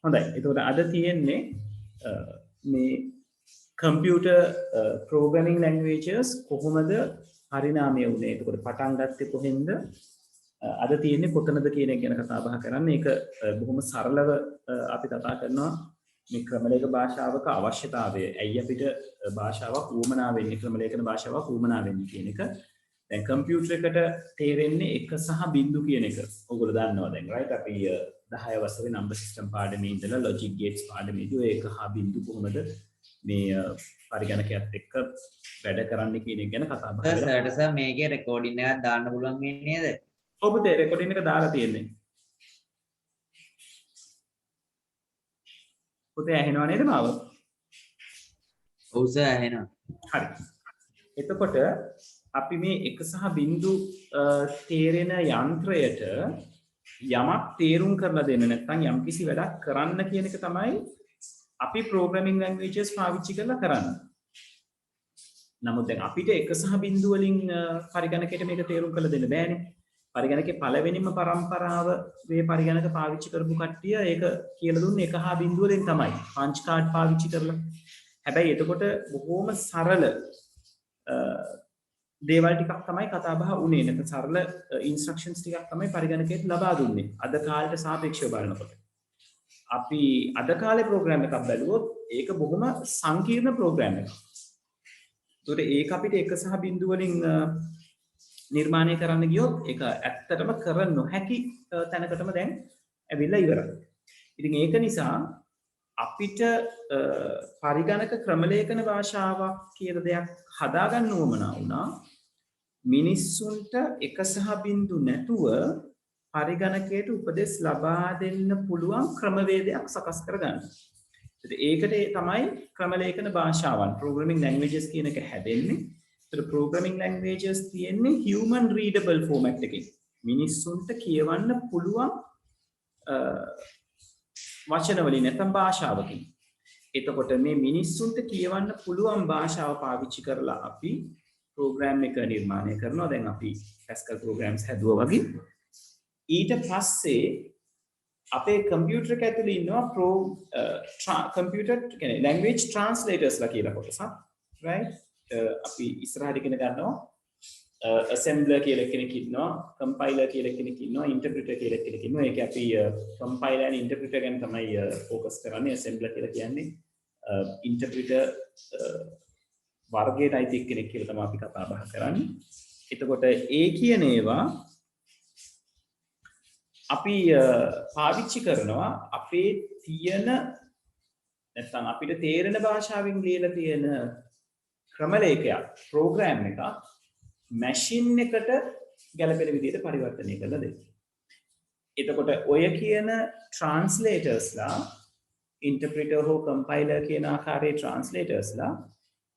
හොඳයි. එතකොට අද තියෙන්නේ මේ computer programming languages කොහොමද පරිණාමය වුනේ? එතකොට පටන් ගත්තේ කොහෙන්ද? අද තියෙන්නේ කොතනද කියන එක ගැන කතා බහ කරන්න. ඒක බොහොම සරලව අපි කතා කරනවා මේ ක්‍රමලේඛ භාෂාවක අවශ්‍යතාවය. ඇයි අපිට භාෂාවක් වුමනා වෙන්නේ, ක්‍රමලේඛන භාෂාවක් වුමනා වෙන්නේ කියන එක. දැන් කම්පියුටර් එකට තේරෙන්නේ 1 සහ 0 කියන එක. ඔයගොල්ලෝ දන්නවා දැන් right? අපි 10 වසරේ නම්බර් සිස්ටම් පාඩමේ ඉඳලා ලොජික් ගේට්ස් පාඩමේදී ඔය 1 හා 0 කොහොමද මේ පරිගණකයත් එක්ක වැඩ කරන්න කියන එක ගැන කතා බහ කරලා. සර් මේකේ රෙකෝඩින් එකක් දාන්න පුළුවන් වෙන්නේ නේද? ඔබ තේ රෙකෝඩින් එක දාලා තියෙන්නේ. පුතේ ඇහෙනව නේද මාව? ඔව් සර් ඇහෙනවා. හරි. එතකොට අපි මේ 1 සහ 0 තේරෙන යන්ත්‍රයට යමක් තේරුම් කරලා දෙන්න නැත්නම් යම්කිසි වැඩක් කරන්න කියන එක තමයි අපි programming languages පාවිච්චි කරලා කරන්නේ. නමුත් දැන් අපිට 1 සහ 0 වලින් පරිගණකයට මේක තේරුම් කරලා දෙන්න බෑනේ. පරිගණකේ පළවෙනිම පරම්පරාව මේ පරිගණක පාවිච්චි කරපු කට්ටිය ඒක කියලා දුන්නේ 1 හා 0 වලින් තමයි. පංච් කාඩ් පාවිච්චි කරලා. හැබැයි එතකොට බොහොම සරල දේවල් ටිකක් තමයි කතා බහ වුණේ. නැත්නම් සරල ඉන්ස්ට්‍රක්ෂන්ස් ටිකක් තමයි පරිගණකයට ලබා දුන්නේ. අද කාලේට සාපේක්ෂව බලනකොට. අපි අද කාලේ ප්‍රෝග්‍රෑම් එකක් බැලුවොත් ඒක බොහොම සංකීර්ණ ප්‍රෝග්‍රෑම් එකක්. ඒතකොට ඒක අපිට 1 සහ 0 වලින් නිර්මාණය කරන්න ගියොත් ඒක ඇත්තටම කර නොහැකි තැනකටම දැන් ඇවිල්ලා ඉවරයි. ඉතින් ඒක නිසා අපිට පරිගණක ක්‍රමලේඛන භාෂාවක් කියලා දෙයක් හදාගන්න උවමනා වුණා. මිනිස්සුන්ට 1 සහ 0 නැතුව පරිගණකයට උපදෙස් ලබා දෙන්න පුළුවන් ක්‍රමවේදයක් සකස් කරගන්න. ඒකට තමයි ක්‍රමලේඛන භාෂාවන් programming languages කියන එක හැදෙන්නේ. ඒතර programming languages තියෙන්නේ human readable format එකකින්. මිනිස්සුන්ට කියවන්න පුළුවන් වචන වලින් නැත්නම් භාෂාවකින්. එතකොට මේ මිනිස්සුන්ට කියවන්න පුළුවන් භාෂාව පාවිච්චි කරලා අපි program එක නිර්මාණය කරනවා. දැන් අපි Pascal programs හැදුවා වගේ. ඊට පස්සේ අපේ කම්පියුටර් එක ඇතුලේ ඉන්නවා computer කියන්නේ language translators ලා කියලා කොටසක්. right? අපි ඉස්සරහට ඉගෙන ගන්නවා assembler කියලා කෙනෙක් ඉන්නවා, compiler කියලා කෙනෙක් ඉන්නවා, interpreter කියලා කෙනෙක් ඉන්නවා. ඒක අපි compiler and interpreter ගැන තමයි ફોකස් කරන්නේ. assembler කියලා කියන්නේ interpreter වර්ගයට අයිති කෙනෙක් කියලා තමයි අපි කතා බහ කරන්නේ. එතකොට ඒ කියන ඒවා අපි පාවිච්චි කරනවා අපේ තියෙන නැත්නම් අපිට තේරෙන භාෂාවෙන් ලියලා තියෙන ක්‍රමලේඛයක් ප්‍රෝග්‍රෑම් එකක් මැෂින් එකට ගැලපෙන විදිහට පරිවර්තනය කරලා දෙන්න. එතකොට ඔය කියන ට්‍රාන්ස්ලේටර්ස්ලා ඉන්ටර්ප්‍රිටර් හෝ කම්පයිලර් කියන ආකාරයේ ට්‍රාන්ස්ලේටර්ස්ලා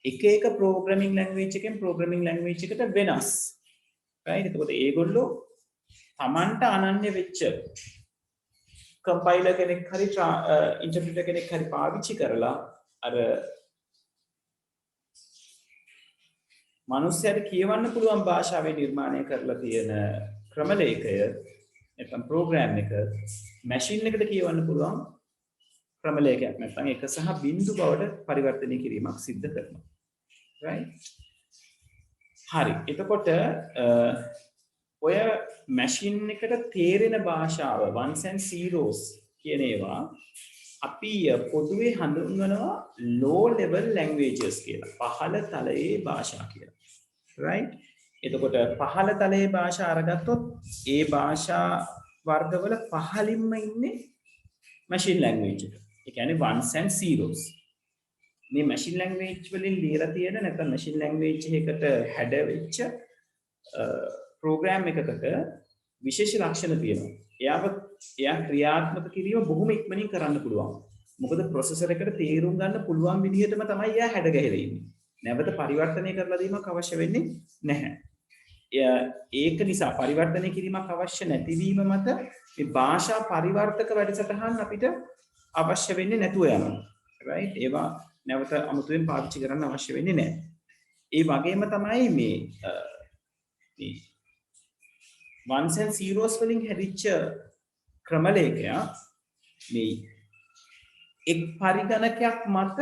එක එක ප්‍රෝග්‍රෑමින් ලැන්ග්වේජ් එකෙන් ප්‍රෝග්‍රෑමින් ලැන්ග්වේජ් එකට වෙනස්. right? එතකොට ඒගොල්ලෝ තමන්ට අනන්‍ය වෙච්ච කම්පයිලර් කෙනෙක් හරි ඉන්ටර්ප්‍රිටර් කෙනෙක් හරි පාවිච්චි කරලා අර මනුස්සයට කියවන්න පුළුවන් භාෂාවේ නිර්මාණය කරලා තියෙන ක්‍රමලේඛය නැත්නම් ප්‍රෝග්‍රෑම් එක මැෂින් එකට කියවන්න පුළුවන් ක්‍රමලේඛයක් නැත්නම් 1 සහ 0 බවට පරිවර්තනය කිරීමක් සිද්ධ කරනවා. right? හරි. එතකොට ඔය මැෂින් එකට තේරෙන භාෂාව ones and zeros කියන ඒවා අපි පොදුවේ හඳුන්වනවා low level languages කියලා. පහළ තලයේ භාෂා කියලා. right? එතකොට පහළ තලයේ භාෂා අරගත්තොත් ඒ භාෂා වර්ගවල පහළින්ම ඉන්නේ machine language එක. ඒ කියන්නේ ones and zeros. මේ machine language වලින් ලියලා තියෙන නැත්නම් machine language එකකට හැඩවෙච්ච program එකකට විශේෂ ලක්ෂණ තියෙනවා. එයා ක්‍රියාත්මක කිරීම බොහොම ඉක්මනින් කරන්න පුළුවන්. මොකද ප්‍රොසෙසර් එකට තේරුම් ගන්න පුළුවන් විදිහටම තමයි එයා හැඩ ගැහිලා ඉන්නේ. නැවත පරිවර්තනය කරලා දීමක් අවශ්‍ය වෙන්නේ නැහැ. ඒක නිසා පරිවර්තනය කිරීමක් අවශ්‍ය නැතිවීම මත මේ භාෂා පරිවර්තක වැඩසටහන් අපිට අවශ්‍ය වෙන්නේ නැතුව යනවා. right? ඒවා නැවත අමුතුවෙන් පාවිච්චි කරන්න අවශ්‍ය වෙන්නේ නැහැ. ඒ වගේම තමයි මේ ones and zeros වලින් හැදිච්ච ක්‍රමලේඛය මේ එක් පරිගණකයක් මත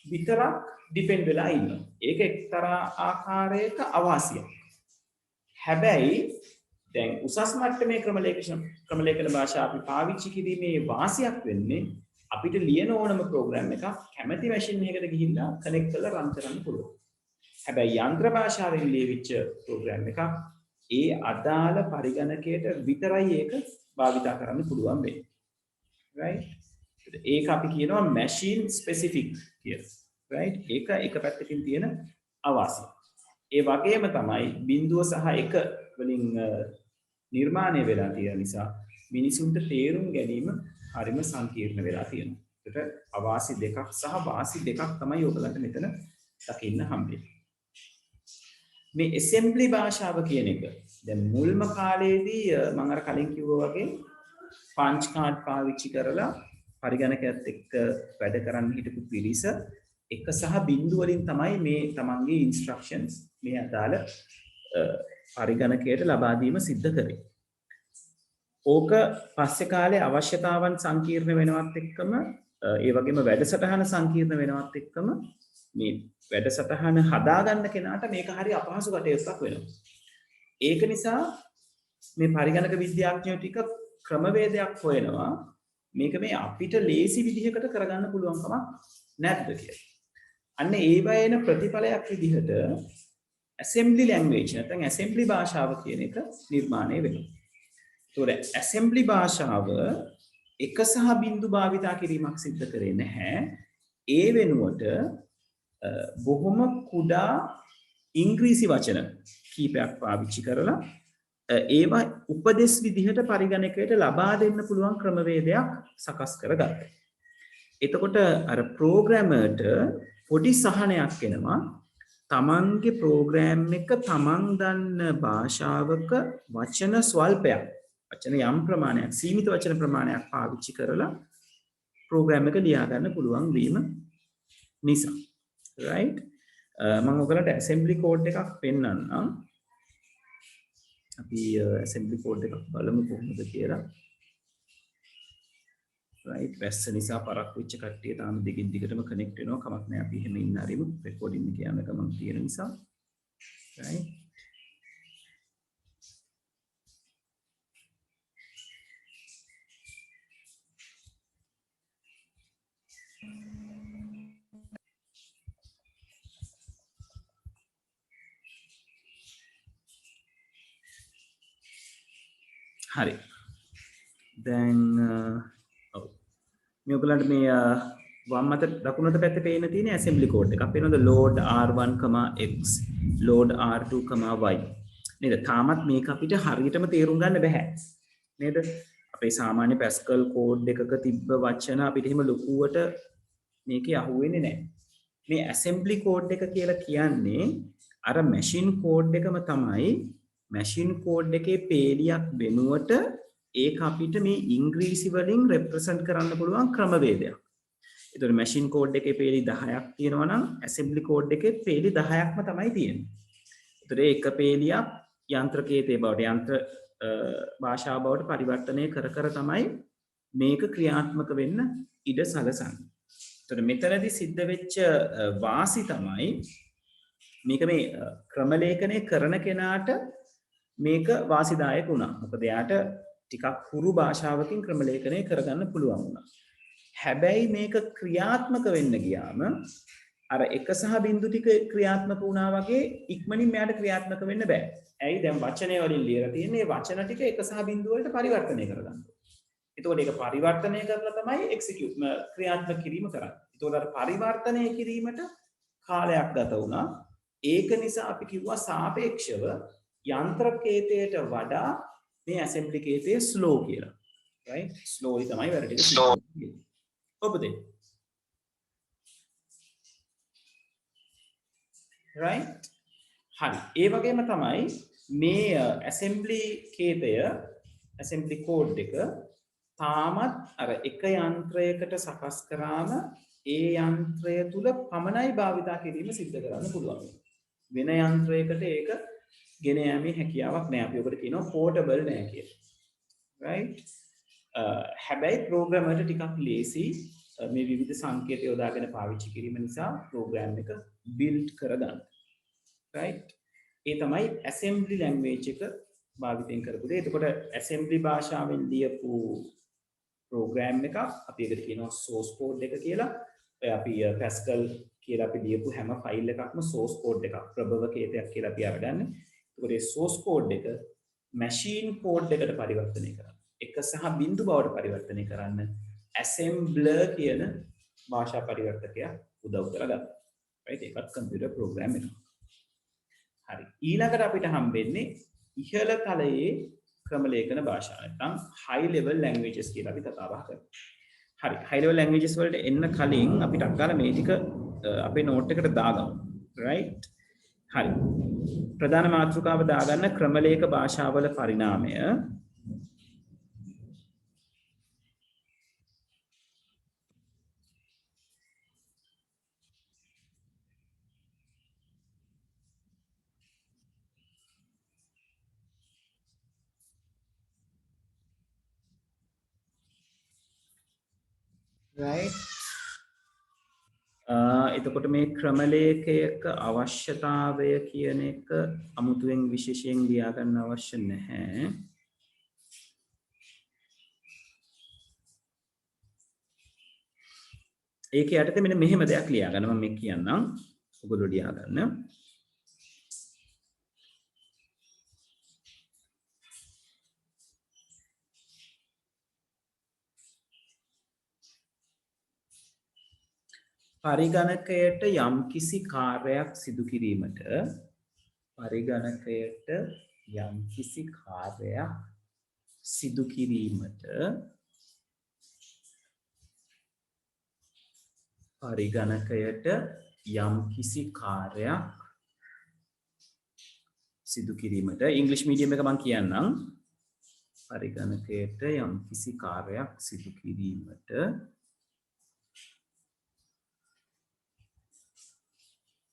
විතරක් ඩිපෙන්ඩ් වෙලා ඉන්නවා. ඒක එක්තරා ආකාරයක අවාසියක්. හැබැයි දැන් උසස් මට්ටමේ ක්‍රමලේඛන භාෂා අපි පාවිච්චි කිරීමේ වාසියක් වෙන්නේ අපිට ලියන ඕනම ප්‍රෝග්‍රෑම් එකක් කැමති මැෂින් එකකට ගිහිල්ලා කනෙක්ට් කරලා රන් කරන්න පුළුවන්. හැබැයි යන්ත්‍ර භාෂාවෙන් ලියවිච්ච ප්‍රෝග්‍රෑම් එකක් ඒ අදාළ පරිගණකයට විතරයි ඒක භාවිතා කරන්න පුළුවන් වෙන්නේ. right? ඒක අපි කියනවා machine specific කියලා. right? ඒක එක පැත්තකින් තියෙන අවාසිය. ඒ වගේම තමයි බිඳුව සහ එක වලින් නිර්මාණය වෙලා තියෙන නිසා මිනිසුන්ට තේරුම් ගැනීම හරිම සංකීර්ණ වෙලා තියෙනවා. ඒකට අවාසි දෙකක් සහ වාසි දෙකක් තමයි ඔයගලන්ට මෙතන දකින්න හම්බෙන්නේ. මේ assembly භාෂාව කියන එක දැන් මුල්ම කාලේදී මම අර කලින් කිව්වා වගේ පංච් කාඩ් පාවිච්චි කරලා පරිගණකයත් එක්ක වැඩ කරන්න හිටපු පිරිස එක සහ බිංදු වලින් තමයි මේ තමන්ගේ ඉන්ස්ට්‍රක්ෂන්ස් මේ අදාළ පරිගණකයට ලබා දීම සිද්ධ කරේ. ඕක පස්සේ කාලේ අවශ්‍යතාවන් සංකීර්ණ වෙනවත් එක්කම ඒ වගේම වැඩසටහන සංකීර්ණ වෙනවත් එක්කම මේ වැඩසටහන හදාගන්න කෙනාට මේක හරි අපහසු කටයුත්තක් වෙනවා. ඒක නිසා මේ පරිගණක විද්‍යාඥයෝ ටික ක්‍රමවේදයක් හොයනවා මේක මේ අපිට ලේසි විදිහකට කරගන්න පුළුවන් කමක් නැද්ද කියලා. අන්න ඒ වගේන ප්‍රතිඵලයක් විදිහට assembly language නැත්නම් assembly භාෂාව කියන එක නිර්මාණය වෙනවා. ඒතකොට assembly භාෂාව එක සහ බිංදු භාවිතා කිරීමක් සිද්ධ කරේ නැහැ. ඒ වෙනුවට බොහොම කුඩා ඉංග්‍රීසි වචන කීපයක් පාවිච්චි කරලා ඒවා උපදෙස් විදිහට පරිගණකයට ලබා දෙන්න පුළුවන් ක්‍රමවේදයක් සකස් කරගත්තා. එතකොට අර ප්‍රෝග්‍රෑමර්ට පොඩි සහනයක් එනවා තමන්ගේ ප්‍රෝග්‍රෑම් එක තමන් දන්න භාෂාවක වචන ස්වල්පයක් වචන යම් ප්‍රමාණයක් සීමිත වචන ප්‍රමාණයක් පාවිච්චි කරලා ප්‍රෝග්‍රෑම් එක ලියා ගන්න පුළුවන් වීම නිසා. right? මම ඔයගලට assembly code එකක් පෙන්නන්නම්. අපි assembly code එකක් බලමු කොහොමද කියලා. right? වැස්ස නිසා පරක් වෙච්ච කට්ටිය තාම දිගින් දිගටම connect වෙනවා. කමක් නැහැ. අපි එහෙම ඉන්න හරිමු. recording එක යන ගමන් තියෙන නිසා. right? හරි. දැන් මේ ඔයගලන්ට මේ වම් අත දකුණු අත පැත්තේ පේන තියෙන assembly code එකක්. පේනවද load r1, x load r2, y නේද? තාමත් මේක අපිට හරියටම තේරුම් ගන්න බෑ. නේද? අපේ සාමාන්‍ය Pascal code එකක තිබ්බ වචන අපිට එහෙම ලොකුවට මේකේ අහුවෙන්නේ නැහැ. මේ assembly code එක කියලා කියන්නේ අර machine code එකම තමයි machine code එකේ පේලියක් වෙනුවට ඒක අපිට මේ ඉංග්‍රීසි වලින් represent කරන්න පුළුවන් ක්‍රමවේදයක්. ඒතකොට machine code එකේ පේලි 10ක් තියෙනවා නම් assembly code එකේ පේලි 10ක්ම තමයි තියෙන්නේ. ඒතකොට ඒක පේලියක් යන්ත්‍ර කේතේ බවට යන්ත්‍ර භාෂාව බවට පරිවර්තනය කර තමයි මේක ක්‍රියාත්මක වෙන්න ඉඩ සලසන්නේ. ඒතකොට මෙතනදී සිද්ධ වෙච්ච වාසි තමයි මේක මේ ක්‍රමලේඛනය කරන කෙනාට මේක වාසිදායක වුණා. මොකද එයාට ටිකක් හුරු භාෂාවකින් ක්‍රමලේඛනය කරගන්න පුළුවන් වුණා. හැබැයි මේක ක්‍රියාත්මක වෙන්න ගියාම අර එක සහ බිංදු ටික ක්‍රියාත්මක වුණා වගේ ඉක්මනින් මෙයාට ක්‍රියාත්මක වෙන්න බෑ. ඇයි දැන් වචනේ වලින් ලියලා තියෙන්නේ වචන ටික එක සහ බිංදු වලට පරිවර්තනය කරගන්න. එතකොට ඒක පරිවර්තනය කරලා තමයි එක්සිකියුට් ක්‍රියාත්මක කිරීම කරන්නේ. එතකොට අර පරිවර්තනය කිරීමට කාලයක් ගත වුණා. ඒක නිසා අපි කිව්වා සාපේක්ෂව යන්ත්‍ර කේතයට වඩා මේ assembly කේතය slow කියලා. right? slowly තමයි වැඩ ටික සිද්ධ ඔබදේ. right? හරි. ඒ වගේම තමයි මේ assembly කේතය assembly code එක තාමත් අර එක යන්ත්‍රයකට සකස් කරාම ඒ යන්ත්‍රය තුල පමණයි භාවිතා කිරීම සිද්ධ කරන්න පුළුවන්. වෙන යන්ත්‍රයකට ඒක ගෙන යෑමේ හැකියාවක් නැහැ. අපි ඔකට කියනවා portable නැහැ කියලා. right? හැබැයි ප්‍රෝග්‍රෑමර්ට ටිකක් ලේසි මේ විවිධ සංකේත යොදාගෙන පාවිච්චි කිරීම නිසා ප්‍රෝග්‍රෑම් එක බිල්ඩ් කරගන්න. right? ඒ තමයි assembly language එක භාවිතයෙන් කරපු දේ. එතකොට assembly භාෂාවෙන් ලියපු ප්‍රෝග්‍රෑම් එකක් අපි ඒකට කියනවා source code එක කියලා. ඔය අපි Pascal කියලා අපි ලියපු හැම ෆයිල් එකක්ම source code එකක් ප්‍රභවකේතයක් කියලා අපි අරගන්නේ. එතකොට මේ source code එක machine code එකට පරිවර්තනය කරන්න. 1 සහ 0 බවට පරිවර්තනය කරන්න assembler කියන භාෂා පරිවර්තකයා උදව් කරගන්නවා. right? ඒකත් computer program එකක්. හරි. ඊළඟට අපිට හම්බෙන්නේ ඉහළ තලයේ ක්‍රම ලේඛන භාෂා නැත්නම් high level languages කියලා අපි කතා බහ කරනවා. හරි. high level languages වලට එන්න කලින් අපිට අක්කාලා මේ ටික අපේ නෝට් එකට දාගමු. right? හරි. ප්‍රධාන මාතෘකාව දාගන්න ක්‍රම ලේඛ භාෂාවල පරිණාමය. right? එතකොට මේ ක්‍රම ලේඛයක අවශ්‍යතාවය කියන එක අමුතුවෙන් විශේෂයෙන් ලියා ගන්න අවශ්‍ය නැහැ. ඒක යටතේ මෙන්න මෙහෙම දෙයක් ලියා ගන්න මම මේ කියන්නම්. ඔයගොල්ලෝ ලියා ගන්න. පරිගණකයට යම්කිසි කාර්යයක් සිදු කිරීමට පරිගණකයට යම්කිසි කාර්යයක් සිදු කිරීමට පරිගණකයට යම්කිසි කාර්යයක් සිදු කිරීමට ඉංග්‍රීසි මීඩියම් එක මම කියන්නම් පරිගණකයට යම්කිසි කාර්යයක් සිදු කිරීමට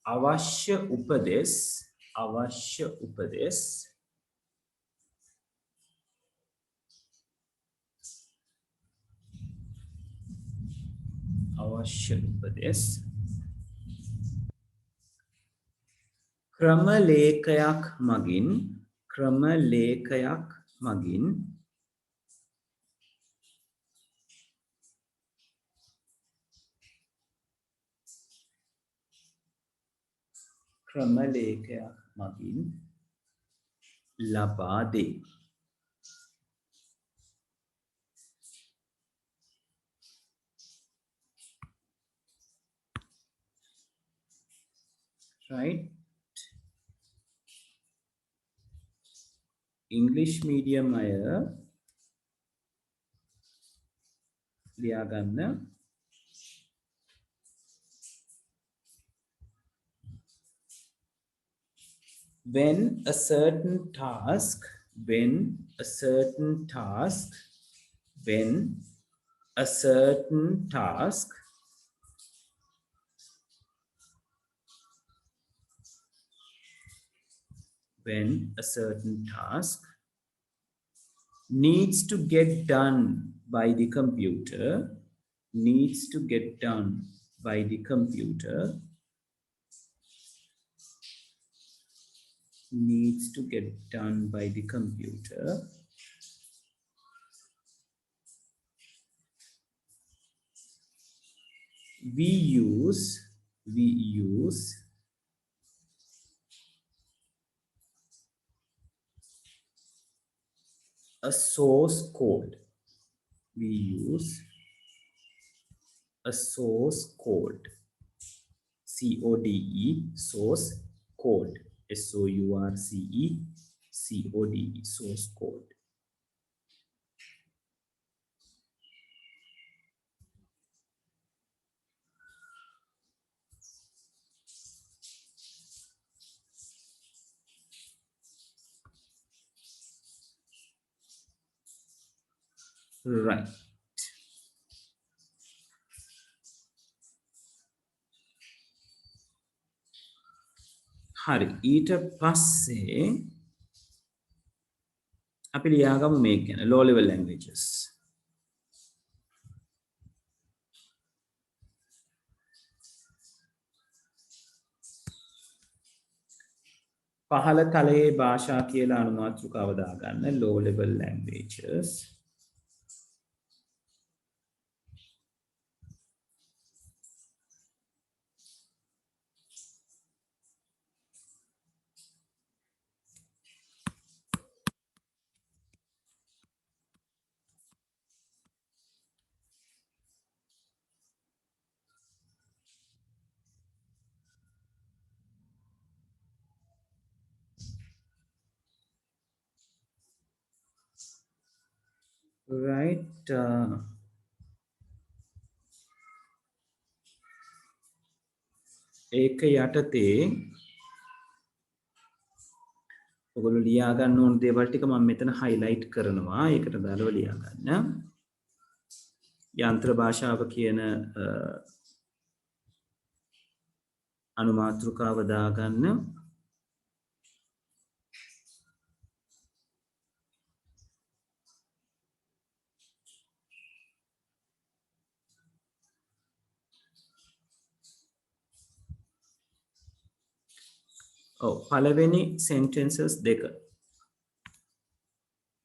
අවශ්‍ය උපදෙස් අවශ්‍ය උපදෙස් ක්‍රම ලේඛයක් මගින් ක්‍රම ලේඛයක් මගින් ලබා දේ. right? English medium අය ලියා ගන්න. when a certain task when a certain task when a certain task when a certain task needs to get done by the computer needs to get done by the computer needs to get done by the computer we use a source code we use a source code code source code source code source code right හරි ඊට පස්සේ අපි ලියාගමු මේක ගැන low level languages පහළ තලයේ භාෂා කියලා අනුමාතෘකාව දාගන්න low level languages. Right. ඒක යටතේ ඔයගොල්ලෝ ලියා ගන්න ඕන දේවල් ටික මම මෙතන highlight කරනවා. ඒකට දාලා ලියා ගන්න. යන්ත්‍ර භාෂාව කියන අනුමාතෘකාව දාගන්න. පළවෙනි sentences දෙක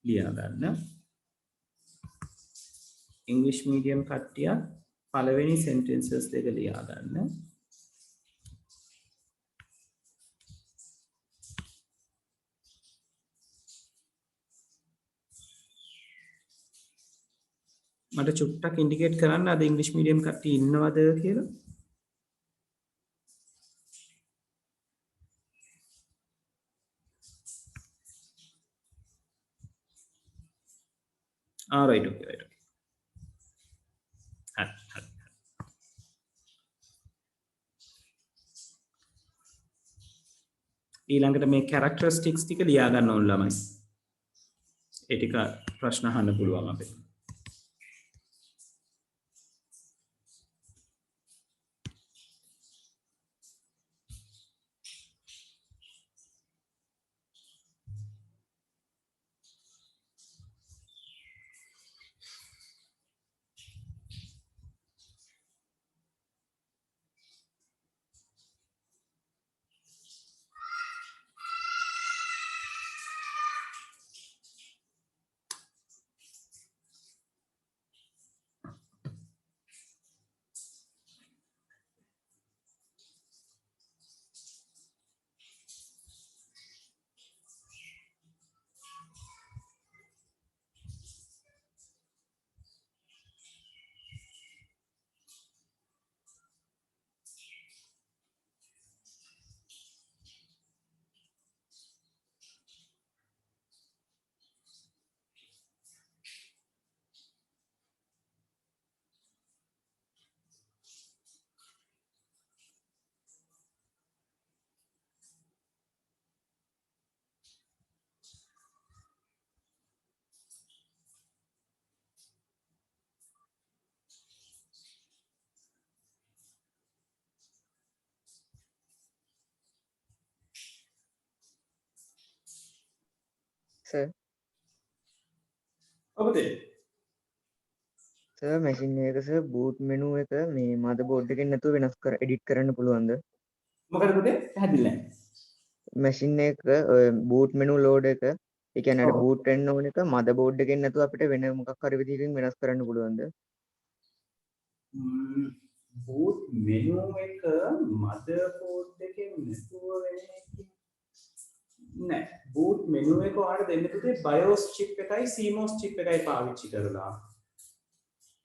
ලියා ගන්න. English medium කට්ටිය පළවෙනි sentences දෙක ලියා ගන්න. මට චුට්ටක් ඉන්ඩිකේට් කරන්න අද English medium කට්ටිය ඉන්නවද කියලා. Right, okay, right, okay. ඊළඟට මේ characteristics ටික ලියා ගන්න ඕන ළමයි. ඒ ටික ප්‍රශ්න අහන්න පුළුවන් අපිට. Sir, ඔබද sir machine එක sir boot menu එක මේ motherboard එකෙන් නැතුව වෙනස් කර edit කරන්න පුළුවන්ද? මොකද පුතේ පැහැදිලි නැහැ. machine එක boot menu load එක ඒ කියන්නේ අර ඔව්. boot වෙන්න ඕන එක motherboard එකෙන් නැතුව අපිට වෙන මොකක් හරි විදිහකින් වෙනස් කරන්න පුළුවන්ද? boot menu එක motherboard එකෙන් නැතුව වෙන්නේ නෑ. boot menu එක ඔයාලට දෙන්න පුතේ BIOS chip එකයි CMOS chip එකයි පාවිච්චි කරලා.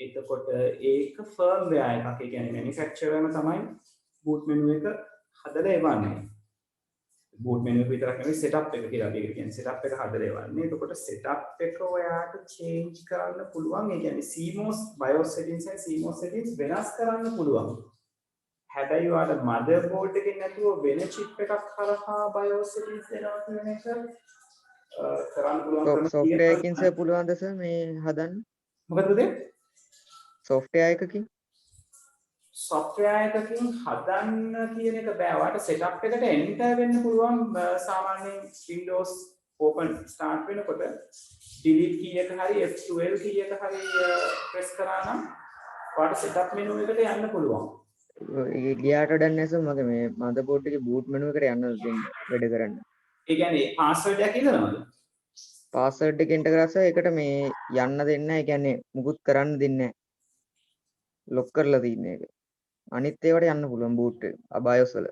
එතකොට ඒක firmware එකක්. ඒ කියන්නේ manufacturer ම තමයි boot menu එක හදලා එවන්නේ. boot menu එක විතරක් නෙවෙයි setup එක කියලා අපි කියන්නේ setup එක හදලා එවන්නේ. එතකොට setup එක ඔයාට change කරන්න පුළුවන්. ඒ කියන්නේ CMOS BIOS settings and CMOS settings වෙනස් කරන්න පුළුවන්. හැබැයි ඔයාලට motherboard එකෙන් නැතුව වෙන chip එකක් හරහා BIOS settings දෙනවා කියන එක කරන්න පුළුවන් ක්‍රම software එකකින් sir පුළුවන්ද sir මේ හදන්න? මොකද පුතේ? software එකකින් software එකකින් හදන්න කියන එක බෑ. ඔයාලට setup එකට enter වෙන්න පුළුවන් සාමාන්‍යයෙන් Windows open start වෙනකොට delete key එක හරි F12 key එක හරි press කරා නම් ඔයාලට setup menu එකට යන්න පුළුවන්. ගියාට වැඩක් නැහැ sir මගේ මේ motherboard එකේ boot menu එකට යන්න දෙන්න වැඩ කරන්න. ඒ කියන්නේ පාස්වර්ඩ් එකක් ඉල්ලනවද? පාස්වර්ඩ් එක එන්ටර් කරලා ඒකට මේ යන්න දෙන්නේ නැහැ. ඒ කියන්නේ මුකුත් කරන්න දෙන්නේ නැහැ. ලොක් කරලා තියෙන එක. අනිත් ඒවාට යන්න පුළුවන් බූට් එක. BIOS වල.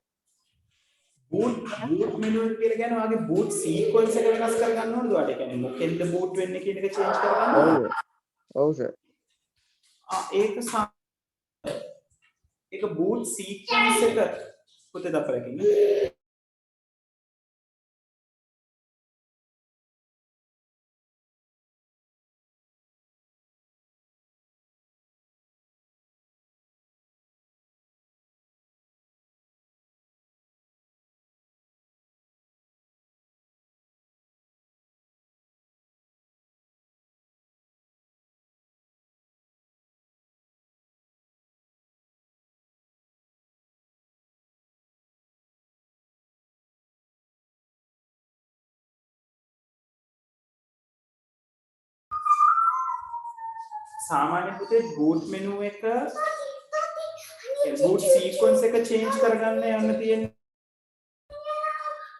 බූට් මෙනු එක කියලා කියන්නේ වාගේ බූට් සීක්වන්ස් එක වෙනස් කරගන්න ඕනද ඔයාලට? ඒ කියන්නේ මොකෙන්ද බූට් වෙන්නේ කියන එක චේන්ජ් කරගන්න ඕනද? ඔව් සර්. ඒක බූට් සීක්වන්ස් එක පුතේ දපරකින්. සාමාන්‍ය පුතේ බූට් මෙනු එක බූට් සීක්වන්ස් එක චේන්ජ් කරගන්න යන්න තියෙන්නේ.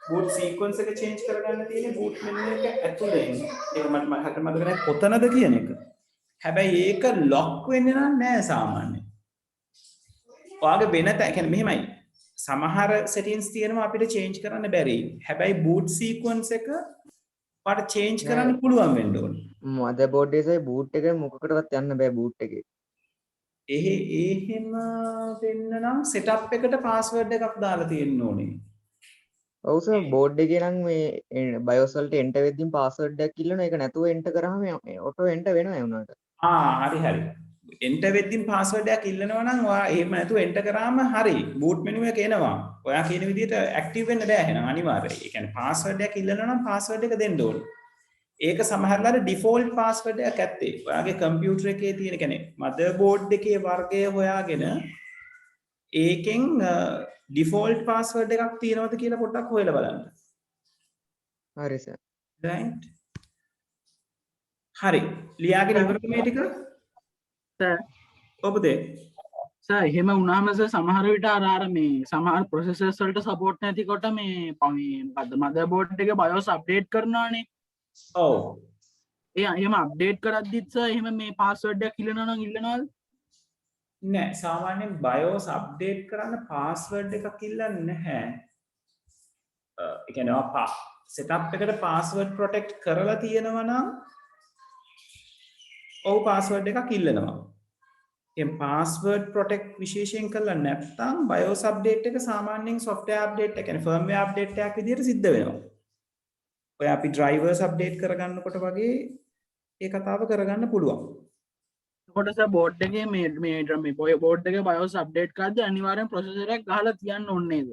බූට් සීක්වන්ස් එක චේන්ජ් කරගන්න තියෙන්නේ බූට් මෙනු එක ඇතුලෙන්. ඒක මට මතක නැහැ කොතනද කියන එක. හැබැයි ඒක ලොක් වෙන්නේ නැහැ සාමාන්‍යයෙන්. ඔයාගේ වෙන කියන්නේ මෙහෙමයි. සමහර settings තියෙනවා අපිට change කරන්න බැරි. හැබැයි boot sequence එක ඔයාලට change කරන්න පුළුවන් වෙන්න ඕනේ. මදර්බෝඩ් එකේ බූට් එක මොකකටවත් යන්න බෑ බූට් එකේ. එහෙම වෙන්න නම් setup එකට password එකක් දාලා තියෙන්න ඕනේ. ඔව් සර් බෝඩ් එකේ නම් මේ BIOS වලට එන්ටර් වෙද්දී පාස්වර්ඩ් එකක් ඉල්ලනවා. ඒක නැතුව එන්ටර් කරාම ඔටෝ එන්ටර් වෙනවා ඒ උනාට. හරි. එන්ටර් වෙද්දී password එකක් ඉල්ලනවා නම් ඔයා එහෙම නැතුව එන්ටර් කරාම හරි. boot menu එක එනවා. ඔයා කියන විදිහට active වෙන්න බෑ එහෙනම් අනිවාර්යයි. ඒ කියන්නේ password එකක් ඉල්ලනවා නම් password එක දෙන්න ඕනේ. ඒක සමහරවල් default password එකක් ඇත්තේ. ඔයාගේ computer එකේ තියෙන කියන්නේ motherboard එකේ වර්ගය හොයාගෙන ඒකෙන් default password එකක් තියෙනවද කියලා පොඩ්ඩක් හොයලා බලන්න. හරි සර්. right. හරි. ලියාගෙන ඉවරද මේ ටික? සර් ඔබදේ. සර් එහෙම වුණාම සර් සමහර විට අර මේ සමහර ප්‍රොසෙසර්ස් වලට සපෝට් නැතිකොට මේ මදර්බෝඩ් එකේ BIOS අප්ඩේට් කරනවානේ. ඔව්. එහෙම අප්ඩේට් කරද්දිත් සර් එහෙම මේ පාස්වර්ඩ් එකක් ඉල්ලනවා නම් ඉල්ලනවද? නෑ සාමාන්‍යයෙන් BIOS අප්ඩේට් කරන්න පාස්වර්ඩ් එකක් ඉල්ලන්නේ නැහැ. ඒ කියන්නේ ඔයා setup එකට password protect කරලා තියෙනවා නම් ඔව් password එකක් ඉල්ලනවා. එම් password protect විශේෂයෙන් කරලා නැත්නම් BIOS update එක සාමාන්‍යයෙන් software update එක කියන්නේ firmware update එකක් විදිහට සිද්ධ වෙනවා. ඔය අපි drivers update කරගන්නකොට වගේ ඒ කතාව කරගන්න පුළුවන්. එතකොට සර් බෝඩ් එකේ මේ බෝඩ් එකේ BIOS අප්ඩේට් කරද්දී අනිවාර්යෙන් ප්‍රොසෙසර් එකක් ගහලා තියන්න ඕනේ නේද?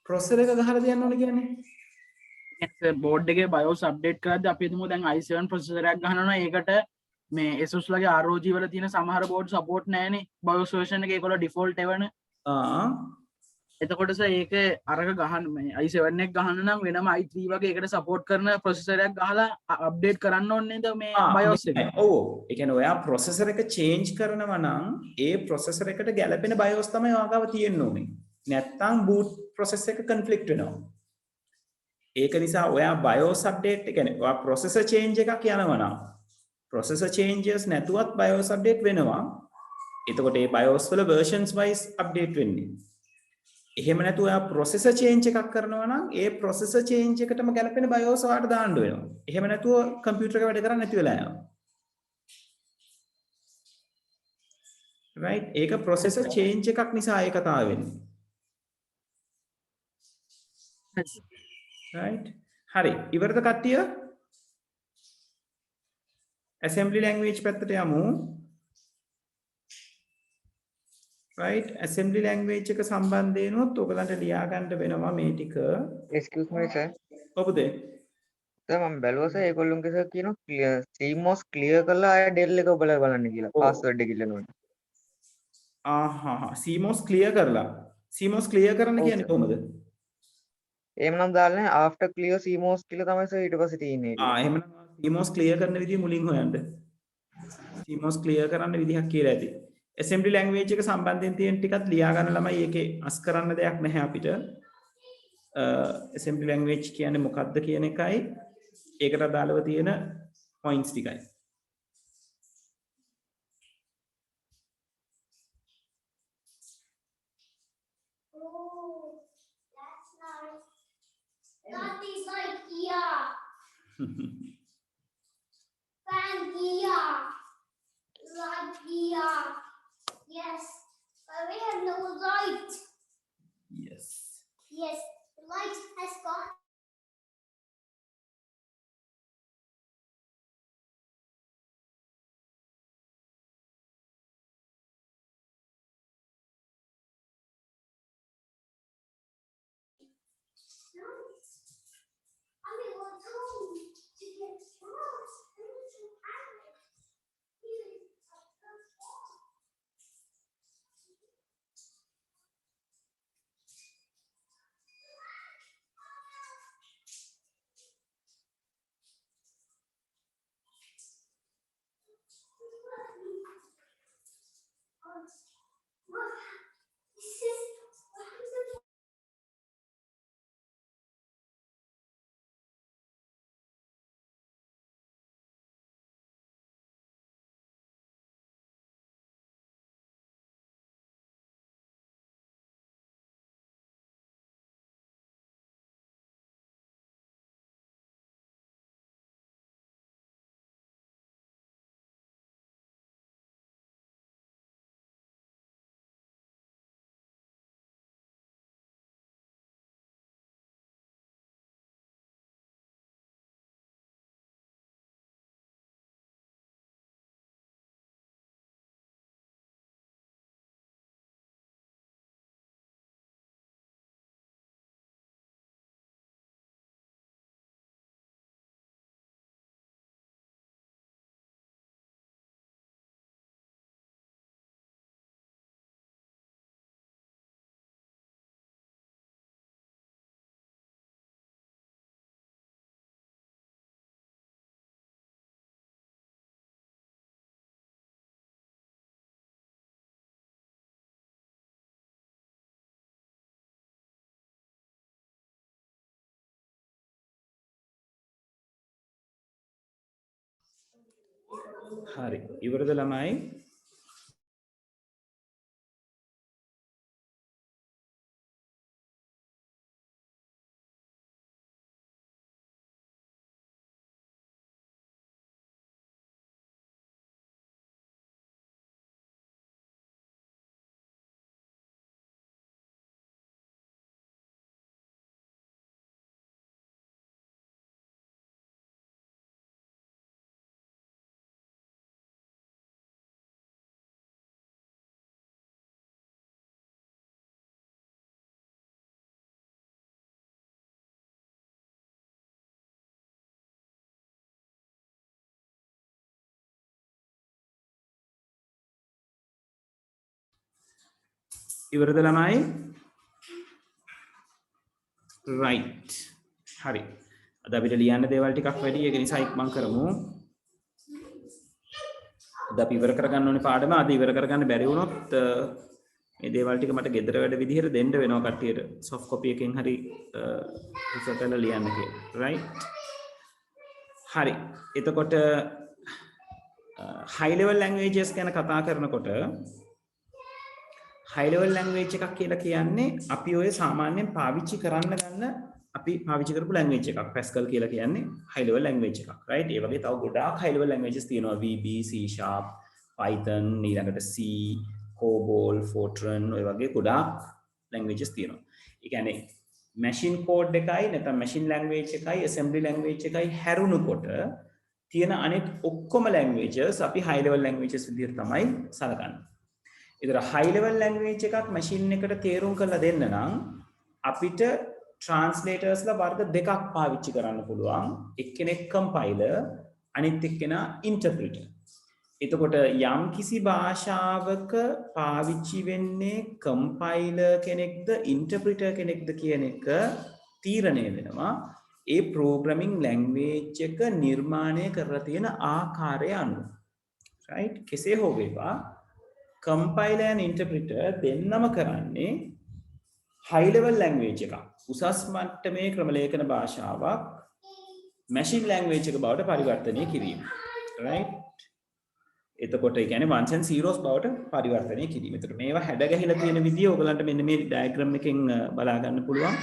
processor එක ගහලා තියන්න ඕනේ කියන්නේ බෝඩ් එකේ BIOS අප්ඩේට් කරද්දී අපි හිතමු දැන් i7 ප්‍රොසෙසර් එකක් ගහනවා ඒකට මේ ASUS ලගේ ROG වල තියෙන සමහර බෝඩ් සපෝට් නැහැනේ BIOS version එකේ ඒගොල්ලෝ default එවන. එතකොට සර් ඒක අරක ගහන්න මේ i7 එක ගහන්න නම් වෙනම i3 වගේ ඒකට සපෝට් කරන ප්‍රොසෙසර් එකක් ගහලා අප්ඩේට් කරන්න ඕනේ නේද මේ BIOS එක? ඔව්. ඒ කියන්නේ ඔයා processor එක change කරනවා නම් ඒ processor එකට ගැලපෙන BIOS තමයි ඔයාගාව තියෙන්න ඕනේ. නැත්තම් boot process එක conflict වෙනවා. ඒක නිසා ඔයා BIOS update ඒ කියන්නේ ඔයා processor change එකක් යනවා නම් processor changes නැතුවත් BIOS update වෙනවා. එතකොට ඒ BIOS වල versions wise update වෙන්නේ. එහෙම නැතුව ඔයා processor change එකක් කරනවා නම් ඒ processor change එකටම ගැලපෙන BIOS ඔයාලට දාන්න වෙනවා. එහෙම නැතුව computer එක වැඩ කරන්නේ නැති වෙලා යනවා. right. ඒක processor change එකක් නිසා ඒ කතාව වෙන්නේ. right. හරි. ඉවරද කට්ටිය? assembly language පැත්තට යමු. right. assembly language එක සම්බන්ධයෙන්ොත් ඔයගලන්ට ලියා ගන්න වෙනවා මේ ටික. excuse me sir. ඔබදේ. සර් මම බැලුවා සර් ඒගොල්ලෝගේ සර් කියනවා CMOS clear කරලා ආය Dell එක ඔබලා බලන්න කියලා. password එක ඉල්ලනවා. CMOS clear කරලා. CMOS clear කරන්න කියන්නේ කොහොමද? එහෙමනම් දාලා නැහැ after clear CMOS කියලා තමයි සර් ඊට පස්සේ තියෙන්නේ. එහෙමනම් CMOS clear කරන විදිය මුලින් හොයන්න. CMOS clear කරන්න විදිහක් කියලා ඇති. assembly language එක සම්බන්ධයෙන් තියෙන ටිකත් ලියා ගන්න ළමයි ඒකේ අස් කරන්න දෙයක් නැහැ අපිට. assembly language කියන්නේ මොකක්ද කියන එකයි ඒකට අදාළව තියෙන points ටිකයි. Oh, that's nice. That is like here. Fan here. Light here. Yes. But we have no light. Yes. Yes, the light has gone. I mean, what's home to get straws? I need some animals. This is හරි. ඉවරද ළමයි? ඉවරද ළමයි? right. හරි. අද අපිට ලියන්න දේවල් ටිකක් වැඩි ඒක නිසා ඉක්මන් කරමු. අද අපි ඉවර කරගන්න ඕනේ පාඩම. අද ඉවර කරගන්න බැරි වුණොත් මේ දේවල් ටික මට ගෙදර වැඩ විදිහට දෙන්න වෙනවා කට්ටියට. soft copy එකෙන් හරි ඉස්සර කරලා ලියන්න කියලා. right. හරි. එතකොට high level languages ගැන කතා කරනකොට high level language එකක් කියලා කියන්නේ අපි ඔය සාමාන්‍යයෙන් පාවිච්චි කරන්න ගන්න අපි පාවිච්චි කරපු language එකක්. Pascal කියලා කියන්නේ high level language එකක්. right. ඒ වගේ තව ගොඩාක් high level languages තියෙනවා. VB, C#, Python, ඊළඟට C, COBOL, Fortran ඔය වගේ ගොඩාක් languages තියෙනවා. ඒ කියන්නේ machine code එකයි නැත්නම් machine language එකයි assembly language එකයි හැරුණුකොට තියෙන අනෙක් ඔක්කොම languages අපි high level languages විදිහට තමයි සලකන්නේ. ඉතින් high level language එකක් machine එකට තේරුම් කරලා දෙන්න නම් අපිට translators ලා වර්ග දෙකක් පාවිච්චි කරන්න පුළුවන්. එක්කෙනෙක් compiler අනිත් එක්කෙනා interpreter. එතකොට යම් කිසි භාෂාවක පාවිච්චි වෙන්නේ compiler කෙනෙක්ද interpreter කෙනෙක්ද කියන එක තීරණය වෙනවා ඒ programming language එක නිර්මාණය කරලා තියෙන ආකාරය අනුව. right. කෙසේ හෝ වේවා compiler and interpreter දෙන්නම කරන්නේ high level language එකක්. උසස් මට්ටමේ ක්‍රම ලේඛන භාෂාවක් machine language එක බවට පරිවර්තනය කිරීම. right? එතකොට ඒ කියන්නේ ones and zeros බවට පරිවර්තනය කිරීම. එතකොට මේවා හැඩ ගැහිලා තියෙන විදිය ඔයගලන්ට මෙන්න මේ ඩයග්‍රෑම් එකෙන් බලා ගන්න පුළුවන්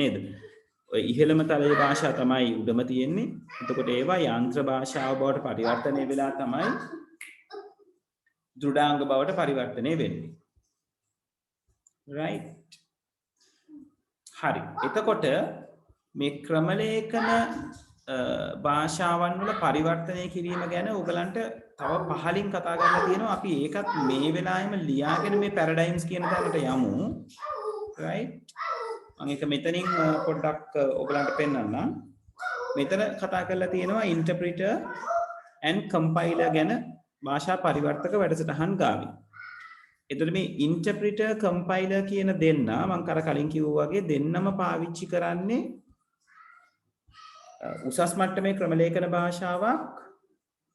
නේද? ඔය ඉහළම තලයේ භාෂාව තමයි උඩම තියෙන්නේ. එතකොට ඒවා යන්ත්‍ර භාෂාව බවට පරිවර්තනය වෙලා තමයි දෘඩාංග බවට පරිවර්තනය වෙන්නේ. right? හරි. එතකොට මේ ක්‍රම ලේඛන භාෂාවන් වල පරිවර්තනය කිරීම ගැන ඔයගලන්ට තව පහලින් කතා කරලා තියෙනවා. අපි ඒකත් මේ වෙලාවෙම ලියාගෙන මේ පැරඩයිම්ස් කියන තැනට යමු. right? මම ඒක මෙතනින් පොඩ්ඩක් ඔයගලන්ට පෙන්නන්නම්. මෙතන කතා කරලා තියෙනවා interpreter and compiler ගැන භාෂා පරිවර්තක වැඩසටහන් ගාවින්. එතකොට මේ interpreter compiler කියන දෙන්න මම කලින් කිව්වා වගේ දෙන්නම පාවිච්චි කරන්නේ උසස් මට්ටමේ ක්‍රම ලේඛන භාෂාවක්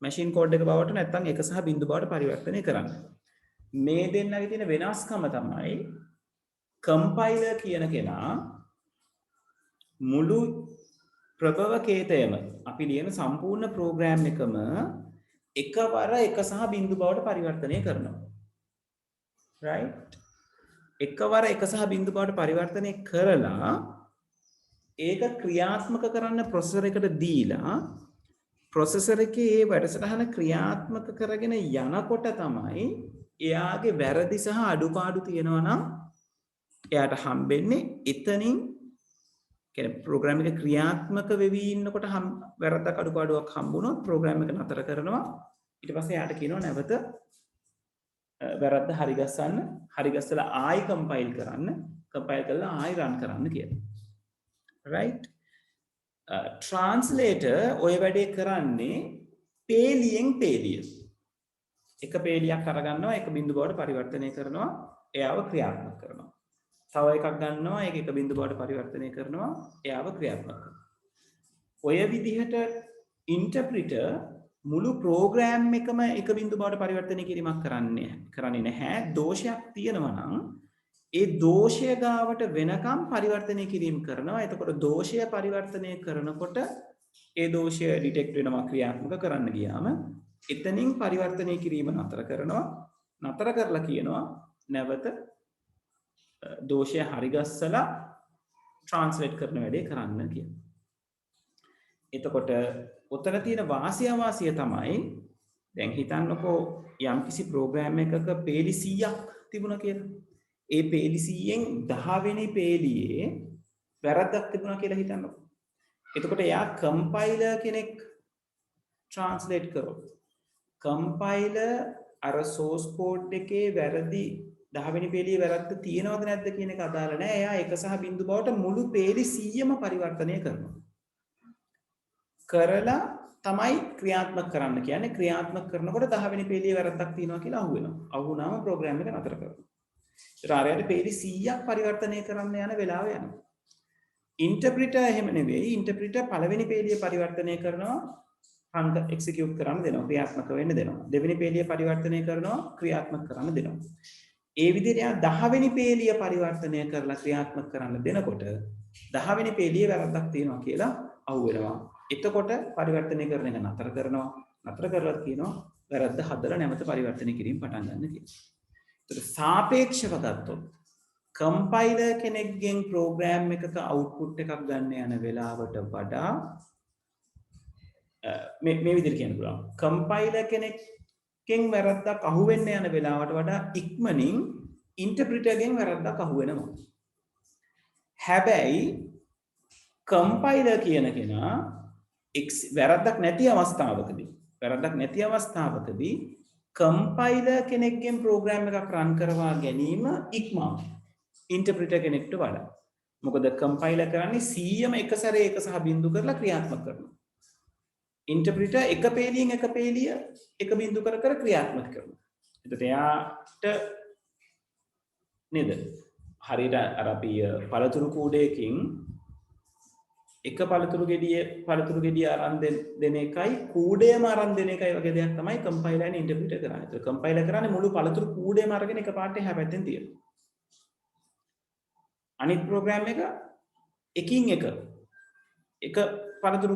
මැෂින් කෝඩ් එක බවට නැත්නම් 1 සහ 0 බවට පරිවර්තනය කරන්න. මේ දෙන්නගේ තියෙන වෙනස්කම තමයි කම්පයිලර් කියන කෙනා මුළු ප්‍රභවකේතයම අපි ලියන සම්පූර්ණ ප්‍රෝග්‍රෑම් එකම එකවර 1 සහ 0 බවට පරිවර්තනය කරනවා. right? එකවර 1 සහ 0 බවට පරිවර්තනය කරලා ඒක ක්‍රියාත්මක කරන්න ප්‍රොසෙසර් එකට දීලා ප්‍රොසෙසර් එකේ ඒ වැඩසටහන ක්‍රියාත්මක කරගෙන යනකොට තමයි එයාගේ වැරදි සහ අඩුපාඩු තියෙනවා නම් එයාට හම්බෙන්නේ එතනින් කියන්නේ ප්‍රෝග්‍රෑම් එක ක්‍රියාත්මක වෙවි ඉන්නකොට වැරද්දක් අඩුපාඩුවක් හම්බුනොත් ප්‍රෝග්‍රෑම් එක නතර කරනවා. ඊට පස්සේ එයාට කියනවා නැවත වැරද්ද හරිගස්සලා ආයි කම්පයිල් කරලා ආයි රන් කරන්න කියලා. right? translator ඔය වැඩේ කරන්නේ පේලියෙන් පේලිය. එක පේලියක් අරගන්නවා එක බිංදු බවට පරිවර්තනය කරනවා එයාව ක්‍රියාත්මක කරනවා. තව එකක් ගන්නවා ඒක එක බිංදු බවට පරිවර්තනය කරනවා එයාව ක්‍රියාත්මක කරනවා. ඔය විදිහට ඉන්ටර්ප්‍රිටර් මුළු ප්‍රෝග්‍රෑම් එකම එක බිංදු බවට පරිවර්තනය කිරීමක් කරන්නේ නැහැ. දෝෂයක් තියෙනවා නම් ඒ දෝෂය ගාවට වෙනකම් පරිවර්තනය කිරීම කරනවා. එතකොට දෝෂය පරිවර්තනය කරනකොට ඒ දෝෂය ඩිටෙක්ට් වෙනවා ක්‍රියාත්මක කරන්න ගියාම එතනින් පරිවර්තනය කිරීම නතර කරනවා. නතර කරලා කියනවා නැවත දෝෂය හරිගස්සලා ට්‍රාන්ස්ලේට් කරන වැඩේ කරන්න කියලා. එතකොට ඔතන තියෙන වාසිය අවාසිය තමයි දැන් හිතන්නකෝ යම්කිසි ප්‍රෝග්‍රෑම් එකක පේලි 100ක් තිබුණා කියලා. ඒ පේලි 100න් 10 වෙනි පේලියේ වැරද්දක් තිබුණා කියලා හිතන්නකෝ. එතකොට එයා කම්පයිලර් කෙනෙක් ට්‍රාන්ස්ලේට් කරොත් කම්පයිලර් අර සෝස් කෝඩ් එකේ වැරදි 10 වෙනි පේලියේ වැරද්ද තියෙනවද නැද්ද කියන එක අදාළ නැහැ. එයා 1 සහ 0 බවට මුළු පේලි 100ම පරිවර්තනය කරනවා. කරලා තමයි ක්‍රියාත්මක කරන්න කියන්නේ. ක්‍රියාත්මක කරනකොට 10 වෙනි පේලියේ වැරද්දක් තියෙනවා කියලා අහුවෙනවා. අහුවුනාම ප්‍රෝග්‍රෑම් එක නතර කරනවා. ඊට පේලි 100ක් පරිවර්තනය කරන්න යන වෙලාව යනවා. ඉන්ටර්ප්‍රිටර් එහෙම නෙවෙයි. ඉන්ටර්ප්‍රිටර් පළවෙනි පේලිය පරිවර්තනය කරනවා රන් එක්සිකියුට් කරන්න දෙනවා. ක්‍රියාත්මක වෙන්න දෙනවා. දෙවෙනි පේලිය පරිවර්තනය කරනවා ක්‍රියාත්මක කරන්න දෙනවා. ඒ විදිහට යා 10 වෙනි පේලිය පරිවර්තනය කරලා ක්‍රියාත්මක කරන්න දෙනකොට 10 වෙනි පේලියේ වැරද්දක් තියෙනවා කියලා අහුවෙනවා. එතකොට පරිවර්තනය කරන එක නතර කරනවා. නතර කරලා කියනවා වැරද්ද හදලා නැවත පරිවර්තනය කිරීම පටන් ගන්න කියලා. ඒතර සාපේක්ෂව ගත්තොත් කම්පයිලර් කෙනෙක්ගෙන් ප්‍රෝග්‍රෑම් එකක අවුට්පුට් එකක් ගන්න යන වෙලාවට වඩා මේ විදිහට කියන්න පුළුවන්. කම්පයිලර් කෙනෙක්ගෙන් වැරද්දක් අහුවෙන්න යන වෙලාවට වඩා ඉක්මනින් ඉන්ටර්ප්‍රිටර්ගෙන් වැරද්දක් අහුවෙනවා. හැබැයි කම්පයිලර් කියන කෙනා වැරද්දක් නැති අවස්ථාවකදී කම්පයිලර් කෙනෙක්ගෙන් ප්‍රෝග්‍රෑම් එකක් රන් කරවා ගැනීම ඉක්මන ඉන්ටර්ප්‍රිටර් කෙනෙක්ට වඩා. මොකද කම්පයිලර් කරන්නේ 100ම එක සැරේ 1 සහ 0 කරලා ක්‍රියාත්මක කරනවා. ඉන්ටර්ප්‍රිටර් එක පේලියෙන් එක පේලිය එක බිංදු කර ක්‍රියාත්මක කරනවා. එතකොට එයාට නේද හරියට අර අපි පළතුරු කූඩයකින් එක පළතුරු ගෙඩිය අරන් දෙන එකයි කූඩේම අරන් දෙන එකයි වගේ දෙයක් තමයි කම්පයිලර් and ඉන්ටර්ප්‍රිටර් කරන්නේ. ඒක කම්පයිලර් කරන්නේ මුළු පළතුරු කූඩේම අරගෙන එක පාට එහා පැත්තෙන් තියනවා. අනිත් ප්‍රෝග්‍රෑම් එක එකින් එක පළතුරු